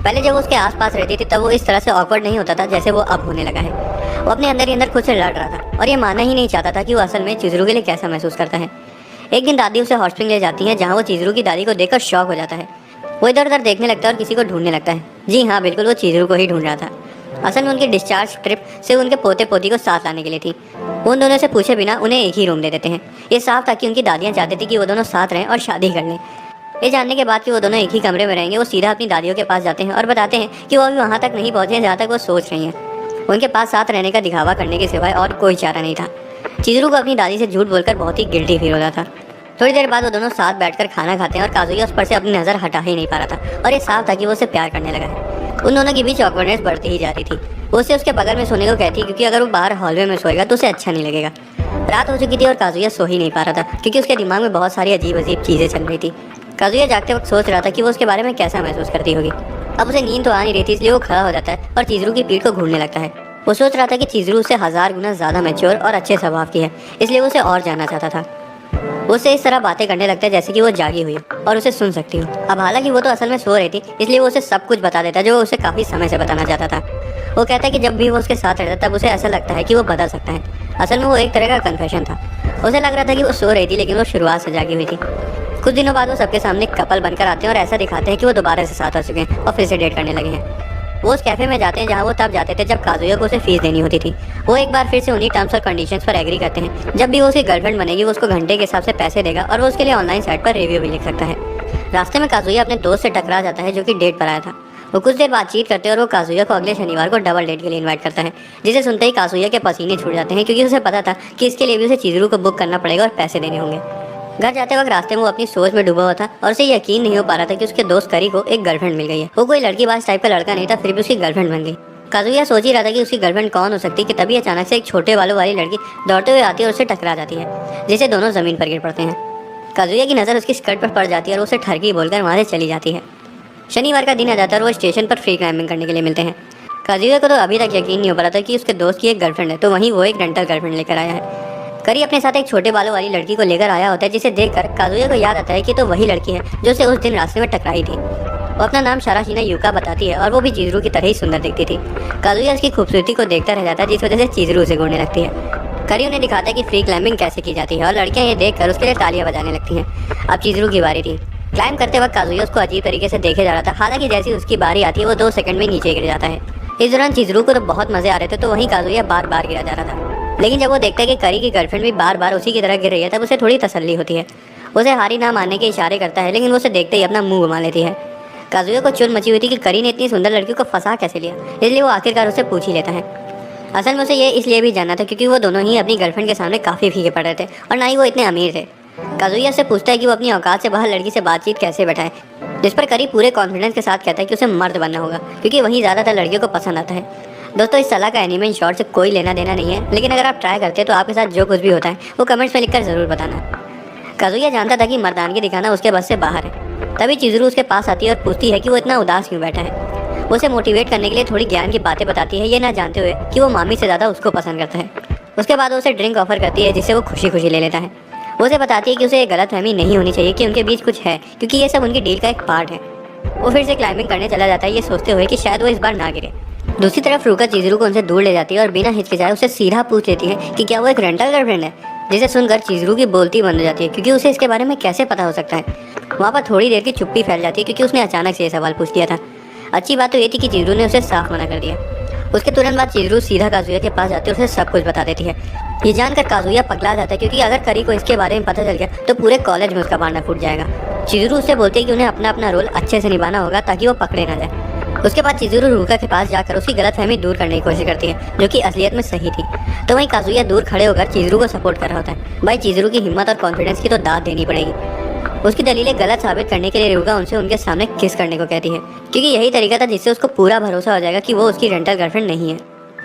पहले जब वो उसके आसपास रहती थी तब वो इस तरह से ऑकवर्ड नहीं होता था जैसे वो अब होने लगा है। वो अपने अंदर ही अंदर खुद से लड़ रहा था और ये मानना ही नहीं चाहता था कि वो असल में चिज़ुरू के लिए कैसा महसूस करता है। एक दिन दादी उसे हॉस्पिटल ले जाती है जहाँ वो चिज़ुरू की दादी को देखकर शॉक हो जाता है। वो इधर उधर देखने लगता है और किसी को ढूंढने लगता है। जी हाँ, बिल्कुल वो चिज़ुरू को ही ढूंढ रहा था। असल में उनकी डिस्चार्ज ट्रिप से उनके पोते पोती को साथ लाने के लिए थी। वो उन दोनों से पूछे बिना उन्हें एक ही रूम दे देते हैं। ये साफ था कि उनकी दादियाँ चाहती थी कि वो दोनों साथ रहें और शादी कर लें। ये जानने के बाद कि वो दोनों एक ही कमरे में रहेंगे, वो सीधा अपनी दादियों के पास जाते हैं और बताते हैं कि वो अभी वहाँ तक नहीं पहुँचे हैं जहाँ तक वो सोच रही हैं। उनके पास साथ रहने का दिखावा करने के सिवाय और कोई चारा नहीं था। चिज़ुरू को अपनी दादी से झूठ बोलकर बहुत ही गिल्टी फील हो रहा था। थोड़ी देर बाद वो दोनों साथ बैठकर खाना खाते हैं और काजुया उस पर से अपनी नज़र हटा ही नहीं पा रहा था और ये साफ था कि वो उसे प्यार करने लगा है। उन दोनों के बीच ऑकवर्डनेस बढ़ती ही जा रही थी। वो उसे उसके बगल में सोने को कहती क्योंकि अगर वो बाहर हॉलवे में सोएगा तो उसे अच्छा नहीं लगेगा। रात हो चुकी थी और काजुया सो ही नहीं पा रहा था क्योंकि उसके दिमाग में बहुत सारी अजीब अजीब चीज़ें चल रही थी। काजुया जागते वक्त सोच रहा था कि वो उसके बारे में कैसा महसूस करती होगी। अब उसे नींद तो आ नहीं रही थी, इसलिए वो खड़ा हो जाता है और चिज़ुरू की पीठ को घूरने लगता है। वो सोच रहा था कि चिज़ुरू उससे 1000 गुना ज़्यादा मैच्योर और अच्छे स्वभाव की है, इसलिए वो उसे और जानना चाहता था। वो उससे इस तरह बातें करने लगता है जैसे कि वो जागी हुई हो और उसे सुन सकती हो। अब हालांकि वो तो असल में सो रही थी, इसलिए वो उसे सब कुछ बता देता जो वो उसे काफ़ी समय से बताना चाहता था। वो कहता है कि जब भी वो उसके साथ रहता तब उसे ऐसा लगता है कि वो बदल सकता है। असल में वो एक तरह का कन्फेशन था। उसे लग रहा था कि वो सो रही थी लेकिन वो शुरुआत से जागी हुई थी। कुछ दिनों बाद वो सबके सामने कपल बनकर आते हैं और ऐसा दिखाते हैं कि वो दोबारा से साथ आ चुके हैं और फिर से डेट करने लगे हैं। वो उस कैफ़े में जाते हैं जहाँ वो तब जाते थे जब काजुया को उसे फीस देनी होती थी। वो एक बार फिर से उन्हीं टर्म्स और कंडीशंस पर एग्री करते हैं। जब भी वो उसकी गर्लफ्रेंड बनेगी वो उसको घंटे के हिसाब से पैसे देगा और वो उसके लिए ऑनलाइन साइट पर रिव्यू भी लिख सकता है। रास्ते में काजुया अपने दोस्त से टकरा जाता है जो कि डेट पर आया था। वो कुछ देर बातचीत करते हैं और वो काजुया को अगले शनिवार को डबल डेट के लिए इन्वाइट करता है, जिसे सुनते ही काजुया के पसीने छूट जाते हैं क्योंकि उसे पता था कि इसके लिए भी उसे चिज़ुरू को बुक करना पड़ेगा और पैसे देने होंगे। घर जाते वक्त रास्ते में वो अपनी सोच में डूबा हुआ था और उसे यकीन नहीं हो पा रहा था कि उसके दोस्त करी को एक गर्लफ्रेंड मिल गई है। वो कोई लड़कीबाज टाइप का लड़का नहीं था, फिर भी उसकी गर्लफ्रेंड बन गई। काजुया सोच ही रहा था कि उसकी गर्लफ्रेंड कौन हो सकती है कि तभी अचानक से एक छोटे बालों वाली लड़की दौड़ते हुए आती है और उससे टकरा जाती है, जिससे दोनों जमीन पर गिर पड़ते हैं। काजुया की नज़र उसकी स्कर्ट पर पड़ जाती है और उसे ठरकी बोलकर वहाँ से चली जाती है। शनिवार का दिन आ जाता है और वो स्टेशन पर फ्री क्लाइंबिंग करने के लिए मिलते हैं। काजुया को तो अभी तक यकीन नहीं हो पा रहा था कि उसके दोस्त की एक गर्लफ्रेंड है, तो वहीं वो एक रेंटल गर्लफ्रेंड लेकर आया है। करी अपने साथ एक छोटे बालों वाली लड़की को लेकर आया होता है, जिसे देखकर काजुया को याद आता है कि तो वही लड़की है जो उसे उस दिन रास्ते में टकराई थी। वो अपना नाम शाराशिना युका बताती है और वो भी चिज़ुरू की तरह ही सुंदर दिखती थी। काजुया उसकी खूबसूरती को देखता रह जाता है, जिस वजह से चिज़ुरू उसे घूरने लगती है। करी उन्हें दिखाता है कि फ्री क्लाइंबिंग कैसे की जाती है और लड़कियां ये देखकर उसके लिए तालियां बजाने लगती हैं। अब चिज़ुरू की बारी थी। क्लाइंब करते वक्त काजुया उसको अजीब तरीके से देखे जा रहा था। हालांकि जैसी उसकी बारी आती है वो 2 सेकंड में नीचे गिर जाता है। इस दौरान चिज़ुरू को तो बहुत मजे आ रहे थे, तो वहीं काजुया बार बार गिरा जा रहा था। लेकिन जब वो देखता है कि करी की गर्लफ्रेंड भी बार बार उसी की तरह गिर रही है तब उसे थोड़ी तसल्ली होती है। उसे हारी ना मानने के इशारे करता है, लेकिन वो उसे देखते ही अपना मुंह घुमा लेती है। काजुया को चुल मची हुई थी कि करी ने इतनी सुंदर लड़की को फंसा कैसे लिया, इसलिए वो आखिरकार उसे पूछ ही लेता है। असल में उसे ये इसलिए भी जानना था क्योंकि वो दोनों ही अपनी गर्लफ्रेंड के सामने काफ़ी फीके पड़ रहे थे और ना ही वो इतने अमीर थे। काजुया से पूछता है कि वो अपनी औकात से बाहर लड़की से बातचीत कैसे बैठाए, जिस पर करी पूरे कॉन्फिडेंस के साथ कहता है कि उसे मर्द बनना होगा क्योंकि वहीं ज़्यादातर लड़कियों को पसंद आता है। दोस्तों, इस सलाह का एनिमे इन शॉर्ट से कोई लेना देना नहीं है, लेकिन अगर आप ट्राई करते हैं तो आपके साथ जो कुछ भी होता है वो कमेंट्स में लिखकर ज़रूर बताना। काजुया जानता था कि मर्दानगी दिखाना उसके बस से बाहर है। तभी चिज़ुरू उसके पास आती है और पूछती है कि वो इतना उदास क्यों बैठा है। वो उसे मोटिवेट करने के लिए थोड़ी ज्ञान की बातें बताती है, ये ना जानते हुए कि वो मामी से ज़्यादा उसको पसंद करता है। उसके बाद वो उसे ड्रिंक ऑफर करती है, जिससे वो खुशी खुशी ले लेता है। वो उसे बताती है कि उसे ये गलतफहमी नहीं होनी चाहिए कि उनके बीच कुछ है, क्योंकि ये सब उनकी डील का एक पार्ट है। वो फिर से क्लाइंबिंग करने चला जाता है, ये सोचते हुए कि शायद वो इस बार ना गिरे। दूसरी तरफ रूका चिज़ुरू को उनसे दूर ले जाती है और बिना हिचकिचाए उसे सीधा पूछ लेती है कि क्या वो एक रेंटल गर्लफ्रेंड है, जिसे सुनकर चिज़ुरू की बोलती बंद हो जाती है क्योंकि उसे इसके बारे में कैसे पता हो सकता है। वहाँ पर थोड़ी देर की चुप्पी फैल जाती है क्योंकि उसने अचानक से ये सवाल पूछ दिया था। अच्छी बात तो ये थी कि चिज़ुरू ने उसे साफ मना कर दिया। उसके तुरंत बाद चिज़ुरू सीधा काजुया के पास जाती है और उसे सब कुछ बता देती है। ये जानकर काजुया पगला जाता है क्योंकि अगर करी को इसके बारे में पता चल गया तो पूरे कॉलेज में उसका बांधा फूट जाएगा। चिज़ुरू उससे बोलती है कि उन्हें अपना अपना रोल अच्छे से निभाना होगा ताकि वो पकड़े ना जाए। उसके बाद चिज़ुरू रूका के पास जाकर उसकी गलतफहमी दूर करने की कोशिश करती है, जो कि असलियत में सही थी। तो वहीं काजुया दूर खड़े होकर चिज़ुरू को सपोर्ट कर रहा होता है। भाई, चिज़ुरू की हिम्मत और कॉन्फिडेंस की तो दाद देनी पड़ेगी। उसकी दलीलें गलत साबित करने के लिए रूका उनसे उनके सामने किस करने को कहती है, क्योंकि यही तरीका था जिससे उसको पूरा भरोसा हो जाएगा कि वो उसकी रेंटल गर्लफ्रेंड नहीं है।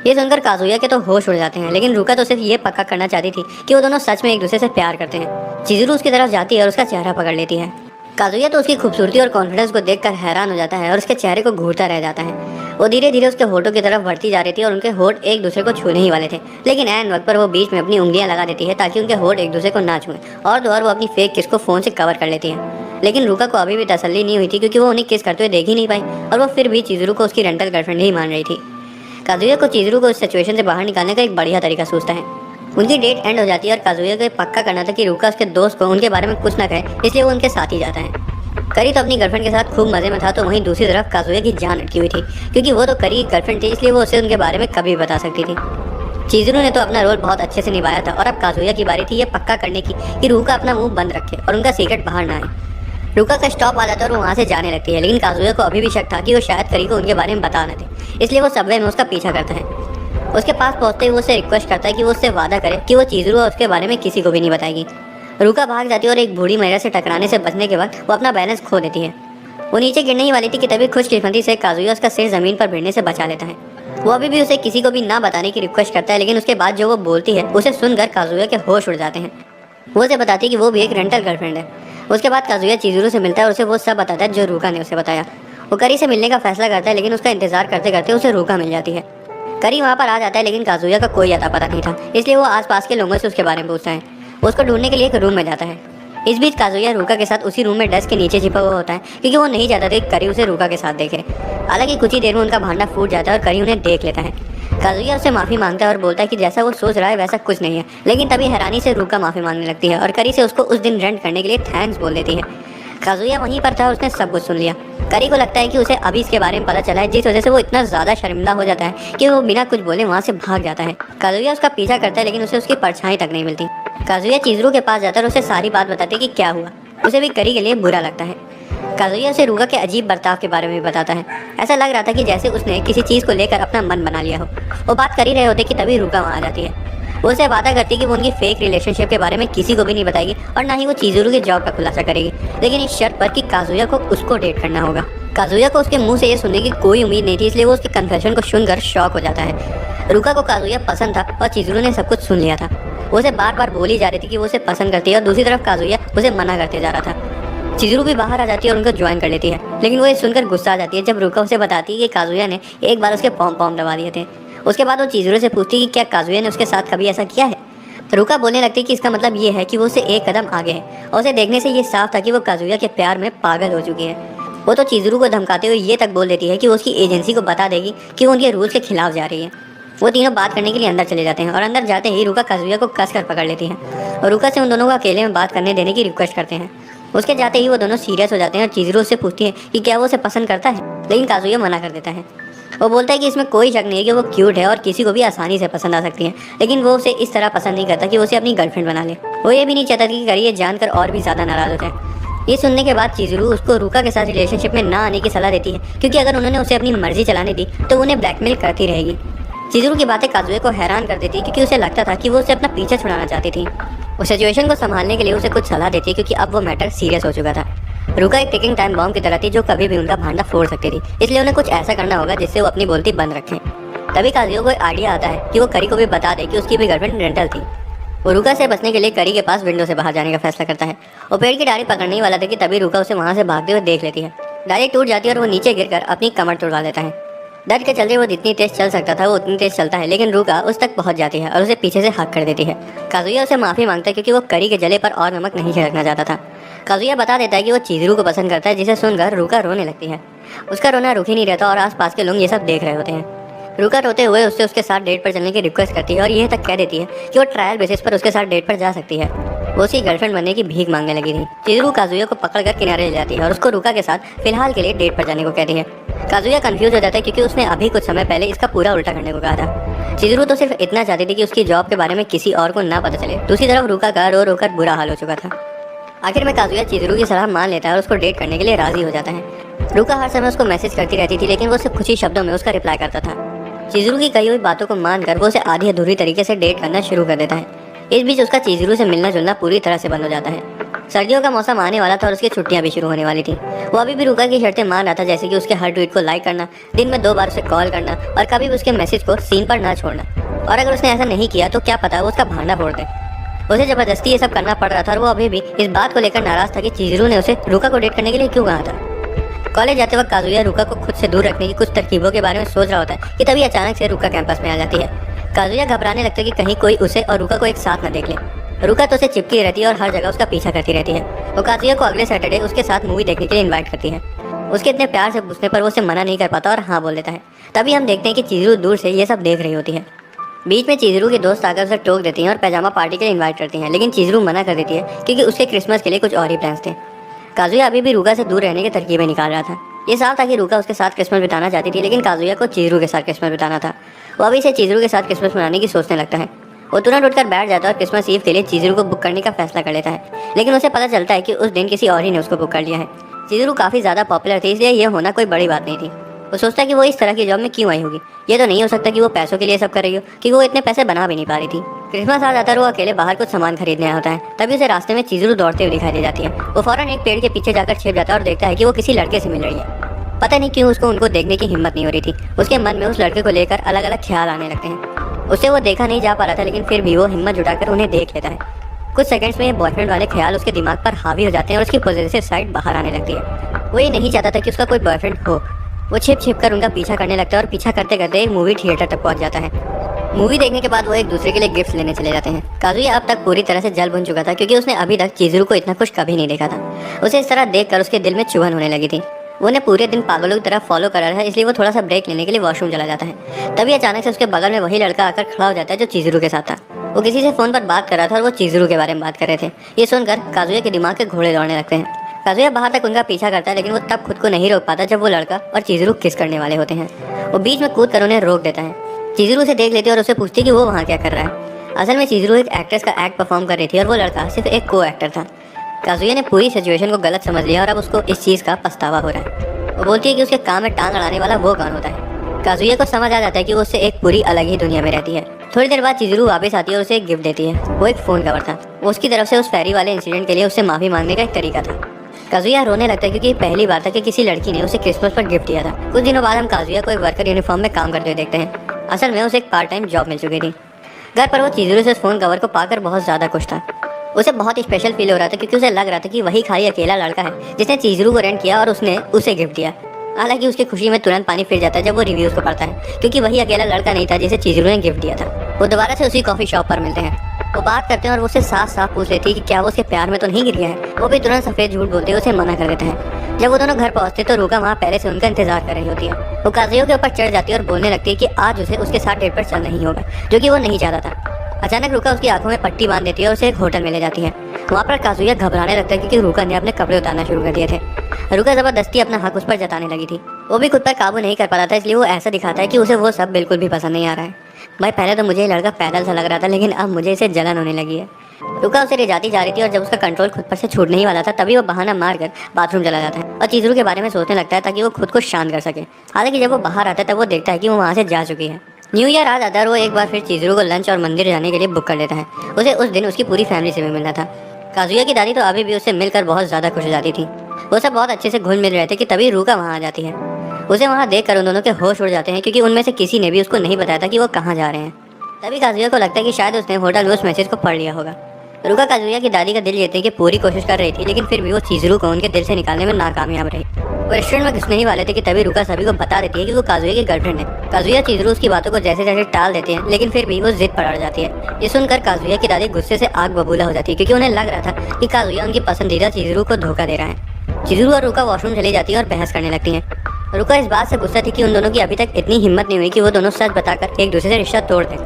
ये सुनकर काजुया के तो होश उड़ जाते हैं, लेकिन रूका तो सिर्फ ये पक्का करना चाहती थी कि वो दोनों सच में एक दूसरे से प्यार करते हैं। चिज़ुरू उसकी तरफ जाती है और उसका चेहरा पकड़ लेती है। काजुया तो उसकी खूबसूरती और कॉन्फिडेंस को देखकर हैरान हो जाता है और उसके चेहरे को घूरता रह जाता है। वो धीरे धीरे उसके होठों की तरफ बढ़ती जा रही थी और उनके होठ एक दूसरे को छूने ही वाले थे, लेकिन ऐन वक्त पर वो बीच में अपनी उंगलियां लगा देती है ताकि उनके होठ एक दूसरे को ना छुएं, और तो और वो अपनी फेक किस को फोन से कवर कर लेती है। लेकिन रुका को अभी भी तसल्ली नहीं हुई थी क्योंकि वो उन्हें किस करते हुए देख ही नहीं पाई और वो फिर भी चिजुरू को उसकी रेंटल गर्लफ्रेंड ही मान रही थी। काजुया को चिजुरू को इस सिचुएशन से बाहर निकालने का एक बढ़िया तरीका सूझता है। उनकी डेट एंड हो जाती है और काजुया को ये पक्का करना था कि रुका उसके दोस्त को उनके बारे में कुछ ना कहे, इसलिए वो उनके साथ ही जाता है। करी तो अपनी गर्लफ्रेंड के साथ खूब मजे में था, तो वहीं दूसरी तरफ काजुया की जान अटकी हुई थी क्योंकि वो तो करी की गर्लफ्रेंड थी, इसलिए वो उसे उनके बारे में कभी बता सकती थी। चिजुरू ने तो अपना रोल बहुत अच्छे से निभाया था और अब काजुया की बारी थी ये पक्का करने की कि रुका अपना मुंह बंद रखे और उनका सीक्रेट बाहर ना आए। रुका का स्टॉप आ जाता है और वो वहाँ से जाने लगती है, लेकिन काजुया को अभी भी शक था कि वो शायद करी को उनके बारे में बता न दे, इसलिए वो सबवे में उसका पीछा करता है। उसके पास पहुँचते ही वो उससे रिक्वेस्ट करता है कि वो उससे वादा करे कि वो चिजुरू और उसके बारे में किसी को भी नहीं बताएगी। रुका भाग जाती है और एक बूढ़ी महिला से टकराने से बचने के बाद वो अपना बैलेंस खो देती है। वो नीचे गिरने ही वाली थी कि तभी खुशकिस्मती से काजुया उसका सिर जमीन पर भिड़ने से बचा लेता है। वो अभी भी उसे किसी को भी ना बताने की रिक्वेस्ट करता है, लेकिन उसके बाद जो वो बोलती है उसे सुनकर काजुया के होश उड़ जाते हैं। वो उसे बताती है कि वो भी एक रेंटल गर्लफ्रेंड है। उसके बाद काजुया चिजुरू से मिलता है और उसे वो सब बताता है जो रुका ने उसे बताया। वो करी से मिलने का फैसला करता है, लेकिन उसका इंतजार करते करते उसे रुका मिल जाती है। करी वहाँ पर आ जाता है, लेकिन काजुया का कोई अता पता नहीं था, इसलिए वो आसपास के लोगों से उसके बारे में पूछता है। वो उसको ढूंढने के लिए एक रूम में जाता है। इस बीच काजुया रुका के साथ उसी रूम में डेस्क के नीचे छिपा हुआ होता है क्योंकि वो नहीं चाहता था कि करी उसे रुका के साथ देखे। हालांकि कुछ ही देर में उनका भांडा फूट जाता है और करी उन्हें देख लेता है। काजुया उससे माफ़ी मांगता है और बोलता है कि जैसा वो सोच रहा है वैसा कुछ नहीं है, लेकिन तभी हैरानी से रुका माफ़ी मांगने लगती है और करी से उसको उस दिन रेंट करने के लिए थैंक्स बोल देती है। काजुया वहीं पर था और उसने सब कुछ सुन लिया। करी को लगता है कि उसे अभी इसके बारे में पता चला है, जिस वजह से वो इतना ज़्यादा शर्मिंदा हो जाता है कि वो बिना कुछ बोले वहाँ से भाग जाता है। काजुया उसका पीछा करता है, लेकिन उसे उसकी परछाई तक नहीं मिलती। काजुया चिजुरू के पास जाता है और उसे सारी बात बताती है कि क्या हुआ। उसे भी करी के लिए बुरा लगता है। काजुया उसे रुका के अजीब बर्ताव के बारे में बताता है। ऐसा लग रहा था कि जैसे उसने किसी चीज़ को लेकर अपना मन बना लिया हो। वो बात कर ही रहे होते कि तभी रुका वहाँ आ जाती है। वो उसे वादा करती है कि वो उनकी फेक रिलेशनशिप के बारे में किसी को भी नहीं बताएगी और ना ही वो चिजुरू के जॉब का खुलासा करेगी, लेकिन इस शर्त पर कि काजुया को उसको डेट करना होगा। काजुया को उसके मुंह से ये सुनने की कोई उम्मीद नहीं थी, इसलिए वो उसके कन्फेशन को सुनकर शॉक हो जाता है। रुका को काजुया पसंद था और चिजुरू ने सब कुछ सुन लिया था। वो उसे बार बार बोली जा रही थी कि वो उसे पसंद करती है और दूसरी तरफ काजुया उसे मना करते जा रहा था। चिजुरू भी बाहर आ जाती है और उनको ज्वाइन कर लेती है, लेकिन वो ये सुनकर गुस्सा आ जाती है जब रुका उसे बताती है कि काजुया ने एक बार उसके पॉम पॉम दबा दिए थे। उसके बाद वो चिजुरू से पूछती है कि क्या काजुया ने उसके साथ कभी ऐसा किया है। रुका बोलने लगती है कि इसका मतलब ये है कि वो उससे एक कदम आगे है और उसे देखने से ये साफ था कि वो काजुया के प्यार में पागल हो चुकी है। वो तो चिजुरू को धमकाते हुए ये तक बोल देती है कि वो उसकी एजेंसी को बता देगी कि वो उनके रूल्स के खिलाफ जा रही है। वो तीनों बात करने के लिए अंदर चले जाते हैं और अंदर जाते ही रुका काजुया को कसकर पकड़ लेती है और रुका से उन दोनों को अकेले में बात करने देने की रिक्वेस्ट करते हैं। उसके जाते ही वो दोनों सीरियस हो जाते हैं और चिजुरू उससे पूछती है कि क्या वो उसे पसंद करता है, लेकिन काजुया मना कर देता है। वो बोलता है कि इसमें कोई शक नहीं है कि वो क्यूट है और किसी को भी आसानी से पसंद आ सकती है, लेकिन वो उसे इस तरह पसंद नहीं करता कि वो उसे अपनी गर्लफ्रेंड बना ले। वो ये भी नहीं चाहता कि करी ये जानकर और भी ज़्यादा नाराज़ हो जाए। ये सुनने के बाद चिजुरू उसको रुका के साथ रिलेशनशिप में ना आने की सलाह देती है, क्योंकि अगर उन्होंने उसे अपनी मर्जी चलाने दी तो उन्हें ब्लैकमेल करती रहेगी। चिजुरू की बातें काजुया को हैरान कर देती है क्योंकि उसे लगता था कि वो उसे अपना पीछा छुड़ाना चाहती थी। उस सिचुएशन को संभालने के लिए उसे कुछ सलाह देती है क्योंकि अब वो मैटर सीरियस हो चुका था। रुका एक टिकिंग टाइम बॉम्ब की तरह थी जो कभी भी उनका भांडा फोड़ सकती थी, इसलिए उन्हें कुछ ऐसा करना होगा जिससे वो अपनी बोलती बंद रखें। तभी काजुया को आइडिया आता है कि वो करी को भी बता दे कि उसकी भी गर्लफ्रेंड रेंटल थी। वो रुका से बचने के लिए करी के पास विंडो से बाहर जाने का फैसला करता है। वो पेड़ की डाली पकड़ने ही वाला था कि तभी रुका उसे वहाँ से भागते हुए देख लेती है। डाली टूट जाती है और वो नीचे गिरकर अपनी कमर तोड़वा लेता है। डर के चलते वो जितनी तेज चल सकता था वो उतनी तेज चलता है, लेकिन रुका उस तक पहुंच जाती है और उसे पीछे से हक कर देती है। काजुया उसे माफ़ी मांगता है क्योंकि वो करी के जले पर और नमक नहीं छिड़कना चाहता था। काजुया बता देता है कि वो चिजुरू को पसंद करता है, जिसे सुनकर रुका रोने लगती है। उसका रोना रुक ही नहीं रहता और आसपास के लोग ये सब देख रहे होते हैं। रुका रोते हुए उससे उसके साथ डेट पर चलने की रिक्वेस्ट करती है और यह तक कह देती है कि वो ट्रायल बेसिस पर उसके साथ डेट पर जा सकती है। वो उसकी गर्लफ्रेंड बनने की भीख मांगने लगी थी। चिजुरू काजुया को पकड़कर किनारे ले जाती है और उसको रुका के साथ फिलहाल के लिए डेट पर जाने को कहती है। काजुया कंफ्यूज हो जाता है क्योंकि उसने अभी कुछ समय पहले इसका पूरा उल्टा करने को कहा था। चिजुरू तो सिर्फ इतना चाहती थी कि उसकी जॉब के बारे में किसी और को ना पता चले। दूसरी तरफ रुका का रो रो कर बुरा हाल हो चुका था। आखिर में काजुया चिजुरू की सलाह मान लेता है और उसको डेट करने के लिए राजी हो जाता है। रुका हर समय उसको मैसेज करती रहती थी, लेकिन वो सिर्फ कुछ ही शब्दों में उसका रिप्लाई करता था। चिजुरू की कही हुई बातों को मानकर वो उसे आधी अधूरी तरीके से डेट करना शुरू कर देता है। इस बीच उसका चिजुरू से मिलना जुलना पूरी तरह से बंद हो जाता है। सर्दियों का मौसम आने वाला था और उसकी छुट्टियां भी शुरू होने वाली थी। वो अभी भी रुका की शर्तें मान रहा था, जैसे कि उसके हर ट्वीट को लाइक करना, दिन में 2 बार उसे कॉल करना और कभी भी उसके मैसेज को सीन पर ना छोड़ना। और अगर उसने ऐसा नहीं किया तो क्या पता वो उसका भांडा फोड़ दे। उसे जबरदस्ती ये सब करना पड़ रहा था और वो अभी भी इस बात को लेकर नाराज था कि चिज़ुरू ने उसे रुका को डेट करने के लिए क्यों कहा था। कॉलेज जाते वक्त काजुया रुका को खुद से दूर रखने की कुछ तरकीबों के बारे में सोच रहा होता है कि तभी अचानक से रुका कैंपस में आ जाती है। काजुया घबराने लगता है कि कहीं कोई उसे और रुका को एक साथ न देख ले। रुका तो उसे चिपकी रहती है और हर जगह उसका पीछा करती रहती है। वो काजुया को अगले सैटरडे उसके साथ मूवी देखने के लिए इन्वाइट करती है। उसके इतने प्यार से पूछने पर वो उसे मना नहीं कर पाता और हाँ बोल देता है। तभी हम देखते हैं कि चिज़ुरू दूर से ये सब देख रही होती है। बीच में चिज़ुरू के दोस्त आकर उसे टोक देती हैं और पैजामा पार्टी के लिए इन्वाइट करती हैं, लेकिन चिज़ुरू मना कर देती है क्योंकि उसके क्रिसमस के लिए कुछ और ही प्लान्स थे। काजुया अभी भी रुका से दूर रहने की तरकीबें निकाल रहा था। ये साफ था कि रुका उसके साथ क्रिसमस बिताना चाहती थी, लेकिन काजुया को चिज़ुरू के साथ क्रिसमस बिताना था। वो अभी से चिज़ुरू के साथ क्रिसमस मनाने की सोचने लगता है। वो तुरंत उठकर बैठ जाता है और क्रिसमस ईव के लिए चिज़ुरू को बुक करने का फैसला कर लेता है, लेकिन उसे पता चलता है कि उस दिन किसी और ही ने उसको बुक कर लिया है। चिज़ुरू काफ़ी ज़्यादा पॉपुलर थी, इसलिए यह होना कोई बड़ी बात नहीं थी। वो सोचता है कि वो इस तरह की जॉब में क्यों आई होगी। ये तो नहीं हो सकता कि वो पैसों के लिए सब कर रही हो, कि वो इतने पैसे बना भी नहीं पा रही थी। क्रिसमस आ जाता है और वो अकेले बाहर कुछ सामान खरीदने आया होता है। तभी उसे रास्ते में चिज़ुरू दौड़ते हुए दिखाई दे जाती है। वो फौरन एक पेड़ के पीछे जाकर छिप जाता है और देखता है कि वो किसी लड़के से मिल रही है। पता नहीं क्यों उसको उनको देखने की हिम्मत नहीं हो रही थी। उसके मन में उस लड़के को लेकर अलग अलग ख्याल आने लगते हैं। उससे वो देखा नहीं जा पा रहा था, लेकिन फिर भी वो हिम्मत जुटाकर उन्हें देख लेता है। कुछ सेकंड्स में ये बॉयफ्रेंड वाले ख्याल उसके दिमाग पर हावी हो जाते हैं और उसकी पॉजिटिव साइड बाहर आने लगती है। वो ये नहीं चाहता था कि उसका कोई बॉयफ्रेंड हो। वो छिप छिप कर उनका पीछा करने लगता है और पीछा करते करते एक मूवी थिएटर तक पहुंच जाता है। मूवी देखने के बाद वो एक दूसरे के लिए गिफ्ट लेने चले जाते हैं। काजुया अब तक पूरी तरह से जल भुन चुका था क्योंकि उसने अभी तक चिज़ुरू को इतना खुश कभी नहीं देखा था। उसे इस तरह देखकर उसके दिल में चुभन होने लगी थी। वो उन्हें पूरे दिन पागलों की तरह फॉलो कर रहा था, इसलिए वो थोड़ा सा ब्रेक लेने के लिए वॉशरूम चला जाता है। तभी अचानक से उसके बगल में वही लड़का आकर खड़ा हो जाता है जो चिज़ुरू के साथ था। वो किसी से फ़ोन पर बात कर रहा था और वो चिज़ुरू के बारे में बात कर रहे थे। ये सुनकर काजुया के दिमाग के घोड़े दौड़ने लगते हैं। काजुया बाहर तक उनका पीछा करता है, लेकिन वो तब खुद को नहीं रोक पाता जब वो लड़का और चिज़ुरू किस करने वाले होते हैं। वो बीच में कूद कर उन्हें रोक देता है। चिज़ुरू उसे देख लेती है और उससे पूछती है कि वो वहाँ क्या कर रहा है। असल में चिज़ुरू एक एक्ट्रेस का एक्ट परफॉर्म कर रही थी और वो लड़का सिर्फ एक को एक्टर था। काजुया ने पूरी सिचुएशन को गलत समझ लिया और अब उसको इस चीज़ का पछतावा हो रहा है। वो बोलती है कि उसके काम में टांग अड़ाने वाला वो कौन होता है। काजुया को समझ आ जाता है कि वो उससे एक पूरी अलग ही दुनिया में रहती है। थोड़ी देर बाद चिज़ुरू वापस आती है और उसे एक गिफ्ट देती है। वो एक फ़ोन कवर था। वो उसकी तरफ से उस फेरी वाले इंसिडेंट के लिए उससे माफ़ी मांगने का एक तरीका था। काजुया रोने लगता है क्योंकि पहली बार था कि किसी लड़की ने उसे क्रिसमस पर गिफ्ट दिया था। कुछ दिनों बाद हम काजुया को एक वर्कर यूनिफॉर्म में काम करते हुए देखते हैं। असल में उसे एक पार्ट टाइम जॉब मिल चुकी थी। घर पर वो चिज़ुरू से फ़ोन कवर को पाकर बहुत ज़्यादा खुश था। उसे बहुत स्पेशल फील हो रहा था क्योंकि उसे लग रहा था कि वही खाली अकेला लड़का है जिसने चिज़ुरू को रेंट किया और उसने उसे गिफ्ट दिया। हालांकि उसकी खुशी में तुरंत पानी फिर जाता है जब वो रिव्यूज को पढ़ता है, क्योंकि वही अकेला लड़का नहीं था जिसे चिज़ुरू ने गिफ्ट दिया था। वो दोबारा से उसी कॉफ़ी शॉप पर मिलते हैं। वो बात करते हैं और वो उससे साफ साफ पूछ लेती है कि क्या वो उसके प्यार में तो नहीं गिर गया है। वो भी तुरंत सफ़ेद झूठ बोलते हुए उसे मना कर देता है। जब वो दोनों घर पहुंचते तो रुका वहाँ पहले से उनका इंतजार कर रही होती है। वो काजुया के ऊपर चढ़ जाती है और बोलने लगती है कि आज उसे उसके साथ डेट पर चल नहीं होगा, जो कि वो नहीं चाहता था। अचानक रुका उसकी आंखों में पट्टी बांध देती है और उसे एक होटल में ले जाती है। वहाँ पर काजुया घबराने लगता है क्योंकि रुका ने अपने कपड़े उतारना शुरू कर दिए थे। रुका जबरदस्ती अपना हक उस पर जताने लगी थी। वो भी खुद पर काबू नहीं कर पा रहा था, इसलिए वो ऐसा दिखाता है कि उसे वो सब बिल्कुल भी पसंद नहीं आ रहा है। भाई पहले तो मुझे ये लड़का पैदल सा लग रहा था, लेकिन अब मुझे इसे जलन होने लगी है। रुका उसे ले जाती जा रही थी और जब उसका कंट्रोल खुद पर से छूटने ही वाला था तभी वो बहाना मारकर बाथरूम चला जाता है और चिज़ुरू के बारे में सोचने लगता है ताकि वो खुद को शांत कर सके। हालांकि जब वो बाहर आता है तब वो देखता है कि वो वहाँ से जा चुकी है। न्यू ईयर आ जाता है और वो एक बार फिर चिज़ुरू को लंच और मंदिर जाने के लिए बुक कर लेता है। उसे उस दिन उसकी पूरी फैमिली से भी मिलना था। काजुया की दादी तो अभी भी उससे मिलकर बहुत ज़्यादा खुश हो जाती थी। वो सब बहुत अच्छे से घुल मिल रहे थे कि तभी रुका वहाँ आ जाती है। उसे वहाँ देखकर उन दोनों के होश उड़ जाते हैं क्योंकि उनमें से किसी ने भी उसको नहीं बताया था कि वो कहाँ जा रहे हैं। तभी काजुया को लगता है कि शायद उसने होटल में उस मैसेज को पढ़ लिया होगा। रुका काजुया की दादी का दिल जीतने की पूरी कोशिश कर रही थी, लेकिन फिर भी वो चिज़ुरू को उनके दिल से निकालने में नाकामयाब रही। वो रेस्टोरेंट में घुसने ही वाले थे कि तभी रुका सभी को बता देती है कि वो काजुया की गर्लफ्रेंड है। काजुया चिज़ुरू उसकी बातों को जैसे जैसे टाल देते हैं, लेकिन फिर भी वो जिद पर अड़ जाती है। ये सुनकर काजुया की दादी गुस्से से आग बबूला हो जाती है क्योंकि उन्हें लग रहा था कि काजुया उनकी पसंदीदा चिज़ुरू को धोखा दे रहा है। चिज़ुरू और रुका वॉशरूम चली जाती है और बहस करने लगती हैं। रुका इस बात से गुस्सा थी कि उन दोनों की अभी तक इतनी हिम्मत नहीं हुई कि वो दोनों सच बताकर एक दूसरे से रिश्ता तोड़ दें।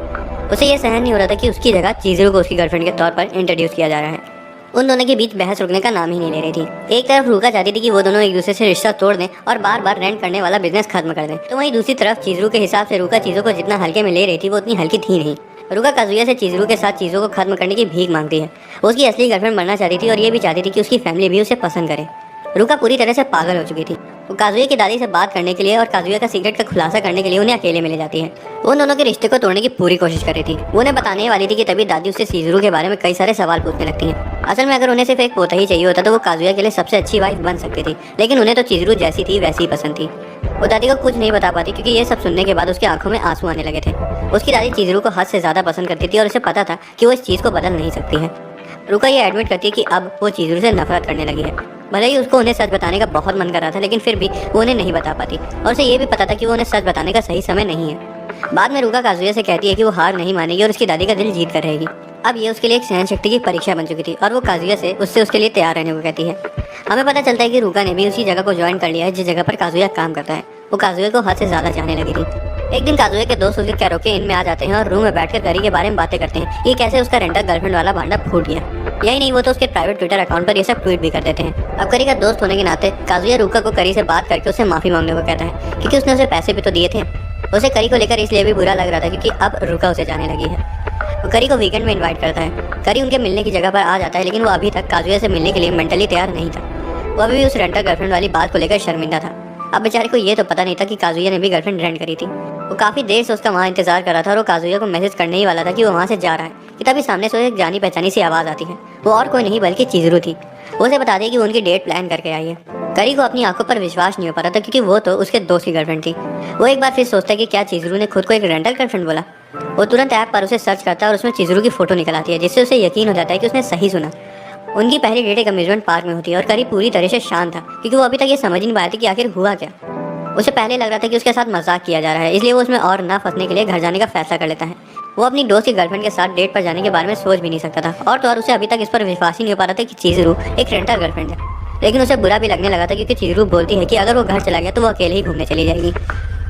उसे ये सहन नहीं हो रहा था कि उसकी जगह चिज़ुरू को उसकी गर्लफ्रेंड के तौर पर इंट्रोड्यूस किया जा रहा है। उन दोनों के बीच बहस रुकने का नाम ही नहीं ले रही थी। एक तरफ रुका चाहती थी कि वो दोनों एक दूसरे से रिश्ता तोड़ दें और बार बार रेंट करने वाला बिजनेस खत्म कर दें, तो वहीं दूसरी तरफ चिज़ुरू के हिसाब से रुका चीज़ों को जितना हल्के में ले रही थी वो उतनी हल्की थी नहीं। रुका काजुया से चिज़ुरू के साथ चीज़ों को खत्म करने की भीख मांगती है। वो उसकी असली गर्लफ्रेंड बनना चाहती थी और ये भी चाहती थी कि उसकी फैमिली भी उसे पसंद करे। रुका पूरी तरह से पागल हो चुकी थी। वो काजुया की दादी से बात करने के लिए और काजुया का सीक्रेट का खुलासा करने के लिए उन्हें अकेले में ले जाती है। वो उन दोनों के रिश्ते को तोड़ने की पूरी कोशिश कर रही थी। वो उन्हें बताने वाली थी कि तभी दादी उससे चिज़ुरू के बारे में कई सारे सवाल पूछने लगती हैं। असल में अगर उन्हें सिर्फ एक पोता ही चाहिए होता तो वो काजुया के लिए सबसे अच्छी वाइफ बन सकती थी, लेकिन उन्हें तो चिज़ुरू जैसी थी वैसी ही पसंद थी। वो दादी को कुछ नहीं बता पाती क्योंकि ये सब सुनने के बाद उसकी आंखों में आंसू आने लगे थे। उसकी दादी चिजरू को हद से ज़्यादा पसंद करती थी और उसे पता था कि वो इस चीज़ को बदल नहीं सकती है। रुका ये एडमिट करती है कि अब वो चिजरू से नफरत करने लगी है। भले ही उसको उन्हें सच बताने का बहुत मन कर रहा था, लेकिन फिर भी वो उन्हें नहीं बता पाती और उसे ये भी पता था कि वो उन्हें सच बताने का सही समय नहीं है। बाद में रुका काजुया से कहती है कि वो हार नहीं मानेगी और उसकी दादी का दिल जीत कर रहेगी। अब ये उसके लिए एक सहन शक्ति की परीक्षा बन चुकी थी और वो काजुया से उसके लिए तैयार रहने को कहती है। हमें पता चलता है कि रुका ने भी उसी जगह को ज्वाइन कर लिया है जिस जगह पर काजुया काम करता है। वो काजुया को हद से ज़्यादा चाहने लगी थी। एक दिन काजुया के दोस्त उसके कैरोके इन में आ जाते हैं और रूम में बैठकर करी के बारे में बातें करते हैं कि कैसे उसका रेंटल गर्लफ्रेंड वाला भांडा फूट गया। यही नहीं, वो तो उसके प्राइवेट ट्विटर अकाउंट पर ये सब ट्वीट भी कर देते हैं। अब करी का दोस्त होने के नाते काजुया रुका को करी से बात करके उससे माफ़ी मांगने को कहता है क्योंकि उसने उसे पैसे भी तो दिए थे। उसे करी को लेकर इसलिए भी बुरा लग रहा था क्योंकि अब रुका उसे जाने लगी है। वो करी को वीकेंड में इन्वाइट करता है। करी उनके मिलने की जगह पर आ जाता है, लेकिन वो अभी तक काजुया से मिलने के लिए मेंटली तैयार नहीं था। वो अभी भी उस रेंटल गर्लफ्रेंड वाली बात को लेकर शर्मिंदा था। अब बेचारे को ये तो पता नहीं था कि काजुया ने भी गर्लफ्रेंड रेंट करी थी। वो काफ़ी देर से उसका वहाँ इंतजार कर रहा था और वो काजुया को मैसेज करने ही वाला था कि वो वहाँ से जा रहा है कि तभी सामने से एक जानी पहचानी सी आवाज़ आती है। वो और कोई नहीं बल्कि चिजरू थी। वो उसे बता दी कि वो उनकी डेट प्लान करके आई है। करी को अपनी आंखों पर विश्वास नहीं हो पा रहा था क्योंकि वो तो उसके दोस्त की गर्लफ्रेंड थी। वो एक बार फिर सोचता है कि क्या चिजरू ने खुद को एक रेंटल गर्लफ्रेंड बोला। वो तुरंत ऐप पर उसे सर्च करता है और उसमें चिजरू की फोटो निकल आती है, जिससे उसे यकीन हो जाता है कि उसने सही सुना। उनकी पहली डेट एक अम्यूजमेंट पार्क में होती है और करी पूरी तरह से शांत था क्योंकि वो अभी तक ये समझ नहीं पाया था कि आखिर हुआ क्या। उसे पहले लग रहा था कि उसके साथ मजाक किया जा रहा है, इसलिए वो उसमें और ना फंसने के लिए घर जाने का फैसला कर लेता है। वो अपनी दोस्त की गर्लफ्रेंड के साथ डेट पर जाने के बारे में सोच भी नहीं सकता था और तो और उसे अभी तक इस पर विश्वास ही नहीं हो पा रहा था कि चिजरू एक रेंटल गर्लफ्रेंड है। लेकिन उसे बुरा भी लगने लगा था क्योंकि चिजरू बोलती है कि अगर वो घर चला गया तो वो अकेले ही घूमने चली जाएगी।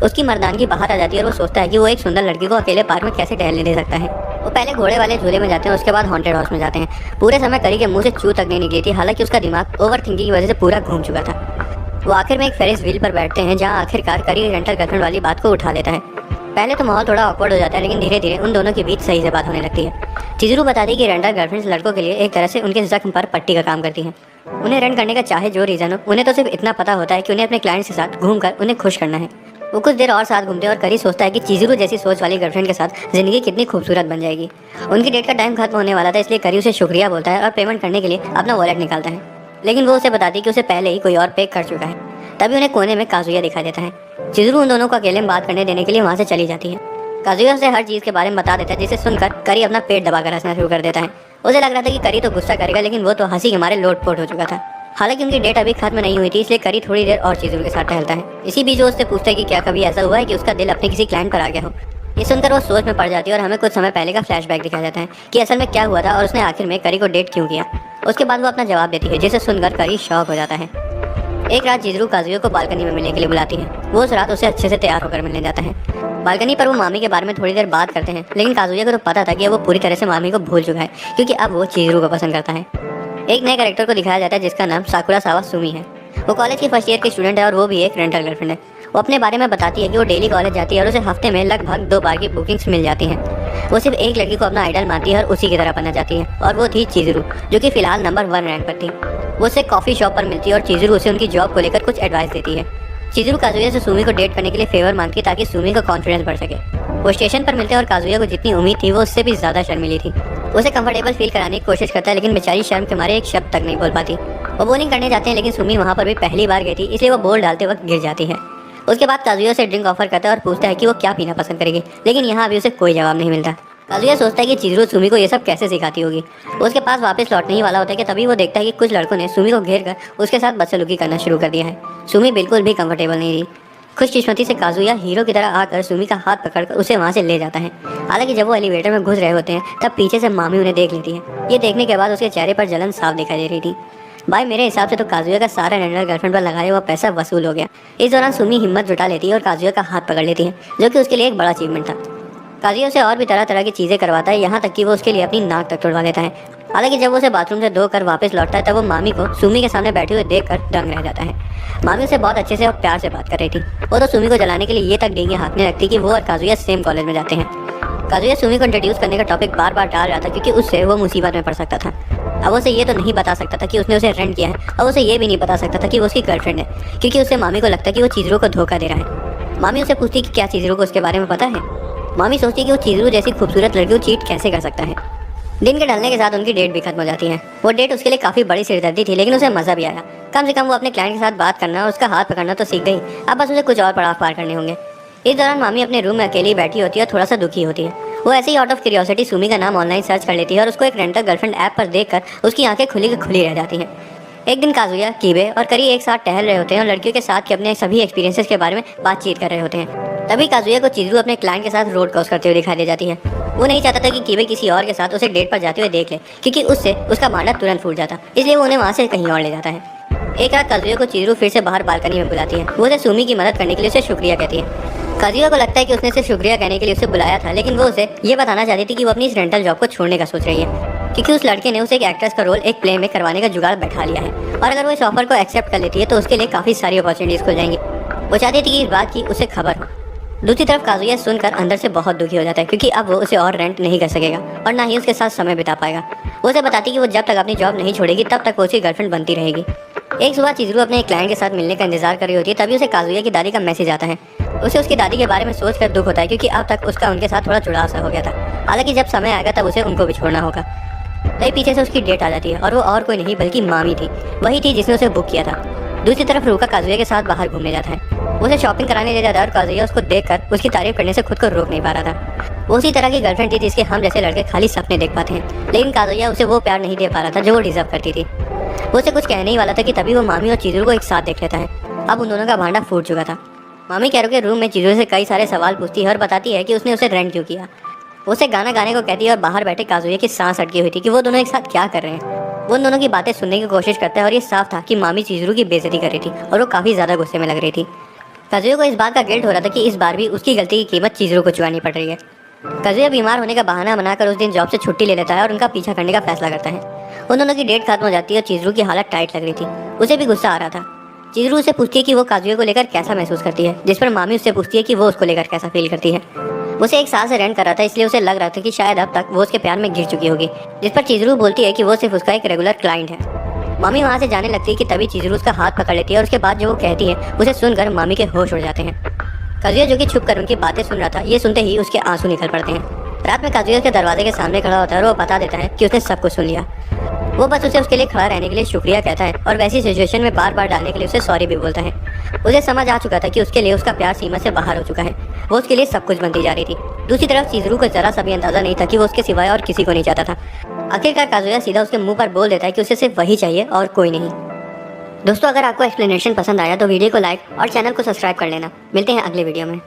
उसकी मर्दानगी बाहर आ जाती है और वो सोचता है कि वो एक सुंदर लड़की को अकेले पार्क में कैसे टहलने दे सकता है। वो पहले घोड़े वाले झूले में जाते हैं, उसके बाद हॉन्टेड हाउस में जाते हैं। पूरे समय करी के मुंह से चू तक नहीं निकली थी, हालांकि उसका दिमाग ओवर थिंकिंग की वजह से पूरा घूम चुका था। वो आखिर में एक फेरिस व्हील पर बैठते हैं जहाँ आखिरकार करी रेंटल गर्लफ्रेंड वाली बात को उठा लेता है। पहले तो माहौल थोड़ा ऑकवर्ड हो जाता है, लेकिन धीरे धीरे उन दोनों के बीच सही से बात होने लगती है। चिजरू बताती है कि रेंटल गर्लफ्रेंड्स लड़कों के लिए एक तरह से उनके जख्म पर पट्टी का काम करती हैं। उन्हें रेंट करने का चाहे जो रीज़न हो, उन्हें तो सिर्फ इतना पता होता है कि उन्हें अपने क्लाइंट्स के साथ घूमकर उन्हें खुश करना है। वो कुछ देर और साथ घूमते हैं और करी सोचता है कि चिजरू जैसी सोच वाली गर्लफ्रेंड के साथ जिंदगी कितनी खूबसूरत बन जाएगी। उनकी डेट का टाइम खत्म होने वाला था, इसलिए करी उसे शुक्रिया बोलता है और पेमेंट करने के लिए अपना वॉलेट निकालता है, लेकिन वो उसे बताती है कि उसे पहले ही कोई और पे कर चुका है। तभी उन्हें कोने में काजुया दिखाई देता है। चिजरू उन दोनों को अकेले में बात करने देने के लिए वहाँ से चली जाती है। काजुया उसे हर चीज़ के बारे में बता देता है, जिसे सुनकर करी अपना पेट दबाकर हंसना शुरू कर देता है। उसे लग रहा था कि करी तो गुस्सा करेगा, लेकिन वो तो हंसी के मारे लोटपोट हो चुका था। हालांकि उनकी डेट अभी खत्म नहीं हुई थी, इसलिए करी थोड़ी देर और चिजरू के साथ टहलता है। इसी बीच वो उससे पूछता है कि क्या कभी ऐसा हुआ है कि उसका दिल अपने किसी क्लाइंट पर आ गया हो। ये सुनकर वो सोच में पड़ जाती है और हमें कुछ समय पहले का फ्लैशबैक दिखाया जाता है कि असल में क्या हुआ था और उसने आखिर में करी को डेट क्यों किया। उसके बाद वो अपना जवाब देती है, जिसे सुनकर करी शॉक हो जाता है। एक रात चिजरू काजुया को बालकनी में मिलने के लिए बुलाती है। वो उस रात उसे अच्छे से तैयार होकर मिलने जाता है। बालकनी पर वो मामी के बारे में थोड़ी देर बात करते हैं, लेकिन काजुया को तो पता था कि वो पूरी तरह से मामी को भूल चुका है क्योंकि अब वो चिजरू को पसंद करता है। एक नए कैरेक्टर को दिखाया जाता है जिसका नाम साकुरासावा सुमी है। वो कॉलेज की फर्स्ट ईयर की स्टूडेंट है और वो भी एक रेंटल गर्लफ्रेंड है। वो अपने बारे में बताती है कि वो डेली कॉलेज जाती है और उसे हफ्ते में लगभग 2 बार की बुकिंग्स मिल जाती हैं। वो सिर्फ एक लड़की को अपना आइडल मानती है और उसी की तरह बनना चाहती है, और वो थी चिजरू, जो कि फिलहाल नंबर 1 रैंक पर थी। वो उसे कॉफ़ी शॉप पर मिलती है और चिजरू उसे उनकी जॉब को लेकर कुछ एडवाइस देती है। चिजरू काजुया से सुमी को डेट करने के लिए फेवर मांगती ताकि सुमी का कॉन्फिडेंस बढ़ सके। वो स्टेशन पर मिलते हैं और काजुया को जितनी उम्मीद थी वो उससे भी ज़्यादा शर्मिली थी। उसे कंफर्टेबल फील कराने की कोशिश करता है, लेकिन बेचारी शर्म के मारे एक शब्द तक नहीं बोल पाती। वो बॉलिंग करने जाते हैं, लेकिन सुमी वहाँ पर भी पहली बार गई थी, इसलिए वो बॉल डालते वक्त गिर जाती है। उसके बाद काजुया से ड्रिंक ऑफर करता है और पूछता है कि वो क्या पीना पसंद करेगी, लेकिन यहाँ अभी उसे कोई जवाब नहीं मिलता। काजुया सोचता है कि चिजरू सुमी को ये सब कैसे सिखाती होगी। उसके पास वापस लौटने ही वाला होता है कि तभी वो देखता है कि कुछ लड़कों ने सुमी को घेर कर उसके साथ बदसलूकी करना शुरू कर दिया है। सुमी बिल्कुल भी कंफर्टेबल नहीं थी। खुशकिस्मती से काजुया हीरो की तरह आकर सुमी का हाथ पकड़कर उसे वहाँ से ले जाता है। हालांकि जब वो एलिवेटर में घुस रहे होते हैं तब पीछे से मामी उन्हें देख लेती है। ये देखने के बाद उसके चेहरे पर जलन साफ दिखाई दे रही थी। भाई मेरे हिसाब से तो काजुया का सारा रेंटल गर्लफ्रेंड पर लगाया हुआ पैसा वसूल हो गया। इस दौरान सुमी हिम्मत जुटा लेती है और काजुया का हाथ पकड़ लेती है, जो कि उसके लिए एक बड़ा अचीवमेंट था। काजुया उसे और भी तरह तरह की चीज़ें करवाता है, यहाँ तक कि वो उसके लिए अपनी नाक तक तोड़वा लेता है। हालांकि जब वो उसे बाथरूम से धोकर वापस लौटता है तब वो मामी को सुमी के सामने बैठे हुए देखकर दंग रह जाता है। मामी उसे बहुत अच्छे से और प्यार से बात कर रही थी। वो तो सुमी को जलाने के लिए ये तक डींगे हाँकने लगती कि वो और काजुया सेम कॉलेज में जाते हैं। काजुया सुमी को इंट्रोड्यूस करने का टॉपिक बार बार टाल रहा था क्योंकि उससे वो मुसीबत में पड़ सकता था। अब उसे ये तो नहीं बता सकता था कि उसने उसे रेंट किया है, और उसे ये भी नहीं बता सकता था कि वो उसकी गर्लफ्रेंड है, क्योंकि उससे मामी को लगता है कि वो चिजरू को धोखा दे रहा है। मामी उसे पूछती कि क्या चिजरू को उसके बारे में पता है। मामी सोचती कि वो चिजरू जैसी खूबसूरत लड़की को चीट कैसे कर सकता है। दिन के ढलने के साथ उनकी डेट भी खत्म हो जाती है। वो डेट उसके लिए काफ़ी बड़ी सिरदर्दी थी, लेकिन उसे मज़ा भी आया। कम से कम वो अपने क्लाइंट के साथ बात करना और उसका हाथ पकड़ना तो सीख गई, अब बस उसे कुछ और पड़ाव पार करने होंगे। इस दौरान मामी अपने रूम में अकेली बैठी होती है और थोड़ा सा दुखी होती है। वो ऐसे ही आउट ऑफ क्यूरियोसिटी सुमी का नाम ऑनलाइन सर्च कर लेती है और उसको एक रेंटल गर्लफ्रेंड ऐप पर देखकर उसकी आंखें खुली की खुली रह जाती हैं। एक दिन काजुया, कीबे और करी एक साथ टहल रहे होते हैं और लड़कियों के साथ के अपने सभी एक्सपीरियंसेस के बारे में बातचीत कर रहे होते हैं। तभी काजुया को चिजरू अपने क्लाइंट के साथ रोड क्रॉस करते हुए दिखाई दे जाती है। वो नहीं चाहता था कि कीबे किसी और के साथ उसे डेट पर जाते हुए देख ले, क्योंकि उससे उसका भांडा तुरंत फूट जाता, इसलिए वो उन्हें वहाँ से कहीं और ले जाता है। एक रात काजुया को चिजरू फिर से बाहर बालकनी में बुलाती है। वो उसे सुमी की मदद करने के लिए उसे शुक्रिया कहती है। काजुया को लगता है कि उसने सिर्फ शुक्रिया कहने के लिए उसे बुलाया था, लेकिन वो उसे ये बताना चाहती थी कि वो अपनी इस रेंटल जॉब को छोड़ने का सोच रही है, क्योंकि उस लड़के ने उसे एक एक्ट्रेस का रोल एक प्ले में करवाने का जुगाड़ बैठा लिया है और अगर वो इस ऑफर को एक्सेप्ट कर लेती है तो उसके लिए काफ़ी सारी अपॉर्चुनिटीज़ खुल जाएंगी। वो चाहती थी कि इस बात की उसे खबर हो। दूसरी तरफ काजुया सुनकर अंदर से बहुत दुखी हो जाता है, क्योंकि अब वो उसे और रेंट नहीं कर सकेगा और ना ही उसके साथ समय बिता पाएगा। वो उसे बताती कि वो जब तक अपनी जॉब नहीं छोड़ेगी तब तक वो उसकी गर्लफ्रेंड बनती रहेगी। एक सुबह चिजरू अपने एक क्लाइंट के साथ मिलने का इंतजार कर रही होती है, तभी उसे काजुया की दादी का मैसेज आता है। उसे उसकी दादी के बारे में सोचकर दुख होता है, क्योंकि अब तक उसका उनके साथ थोड़ा जुड़ाव सा हो गया था। हालांकि जब समय आएगा तब उसे उनको भी छोड़ना होगा। तभी पीछे से उसकी डेट आ जाती है और वो और कोई नहीं बल्कि मामी थी, वही थी जिसने उसे बुक किया था। दूसरी तरफ रूका काजुया के साथ बाहर घूमने जाता है। वो उसे शॉपिंग कराने ले जाता है और काजुया उसको देखकर उसकी तारीफ करने से खुद को रोक नहीं पा रहा था। वो उसी तरह की गर्लफ्रेंड थी जिसके हम जैसे लड़के खाली सपने देख पाते हैं, लेकिन काजुया उसे वो प्यार नहीं दे पा रहा था जो वो डिजर्व करती थी। वो उसे कुछ कहने ही वाला था कि तभी वो मामी और चिजरू को एक साथ देख लेता है। अब उन दोनों का भांडा फूट चुका था। मामी कैरो के रूम में चिजरू से कई सारे सवाल पूछती है और बताती है कि उसने उसे रेंट क्यों किया। वो उसे गाना गाने को कहती है और बाहर बैठे काजुया की सांस अटकी हुई थी कि वो दोनों एक साथ क्या कर रहे हैं। वो उन दोनों की बातें सुनने की कोशिश करता है और ये साफ था कि मामी चिजरू की बेइज्जती कर रही थी और वो काफ़ी ज़्यादा गुस्से में लग रही थी। काजुया को इस बात का गिल्ट हो रहा था कि इस बार भी उसकी गलती की कीमत चिजरू को चुकानी पड़ रही है। काजुया बीमार होने का बहाना बनाकर उस दिन जॉब से छुट्टी ले लेता है और उनका पीछा करने का फैसला करता है। उन दोनों की डेट खत्म हो जाती है और चिजरू की हालत टाइट लग रही थी। उसे भी गुस्सा आ रहा था। चिजरू उसे पूछती है कि वो काजुया को लेकर कैसा महसूस करती है, जिस पर मामी उससे पूछती है कि वो उसको लेकर कैसा फील करती है। उसे एक साल से रेंट कर रहा था, इसलिए उसे लग रहा था कि शायद अब तक वो उसके प्यार में गिर चुकी होगी, जिस पर चिजरू बोलती है कि वो सिर्फ उसका एक रेगुलर क्लाइंट है। मामी वहाँ से जाने लगती है कि तभी चिजरू उसका हाथ पकड़ लेती है और उसके बाद जो वो कहती है उसे सुनकर मामी के होश उड़ जाते हैं। काजुया जो कि छुप कर उनकी बातें सुन रहा था, ये सुनते ही उसके आंसू निकल पड़ते हैं। रात में काजुया उसके दरवाजे के सामने खड़ा होता है और वो बता देता है कि उसने सब कुछ सुन लिया। वो बस उसे उसके लिए खड़ा रहने के लिए शुक्रिया कहता है और वैसी सिचुएशन में बार बार डालने के लिए उसे सॉरी भी बोलता है। उसे समझ आ चुका था कि उसके लिए उसका प्यार सीमा से बाहर हो चुका है। वो उसके लिए सब कुछ बनती जा रही थी। दूसरी तरफ चिजरू को जरा सा भी अंदाजा नहीं था कि वो उसके सिवाय और किसी को नहीं चाहता था। आखिरकार काजुया सीधा उसके मुंह पर बोल देता है कि उसे सिर्फ वही चाहिए और कोई नहीं। दोस्तों, अगर आपको एक्सप्लेनेशन पसंद आया तो वीडियो को लाइक और चैनल को सब्सक्राइब कर लेना। मिलते हैं अगले वीडियो में।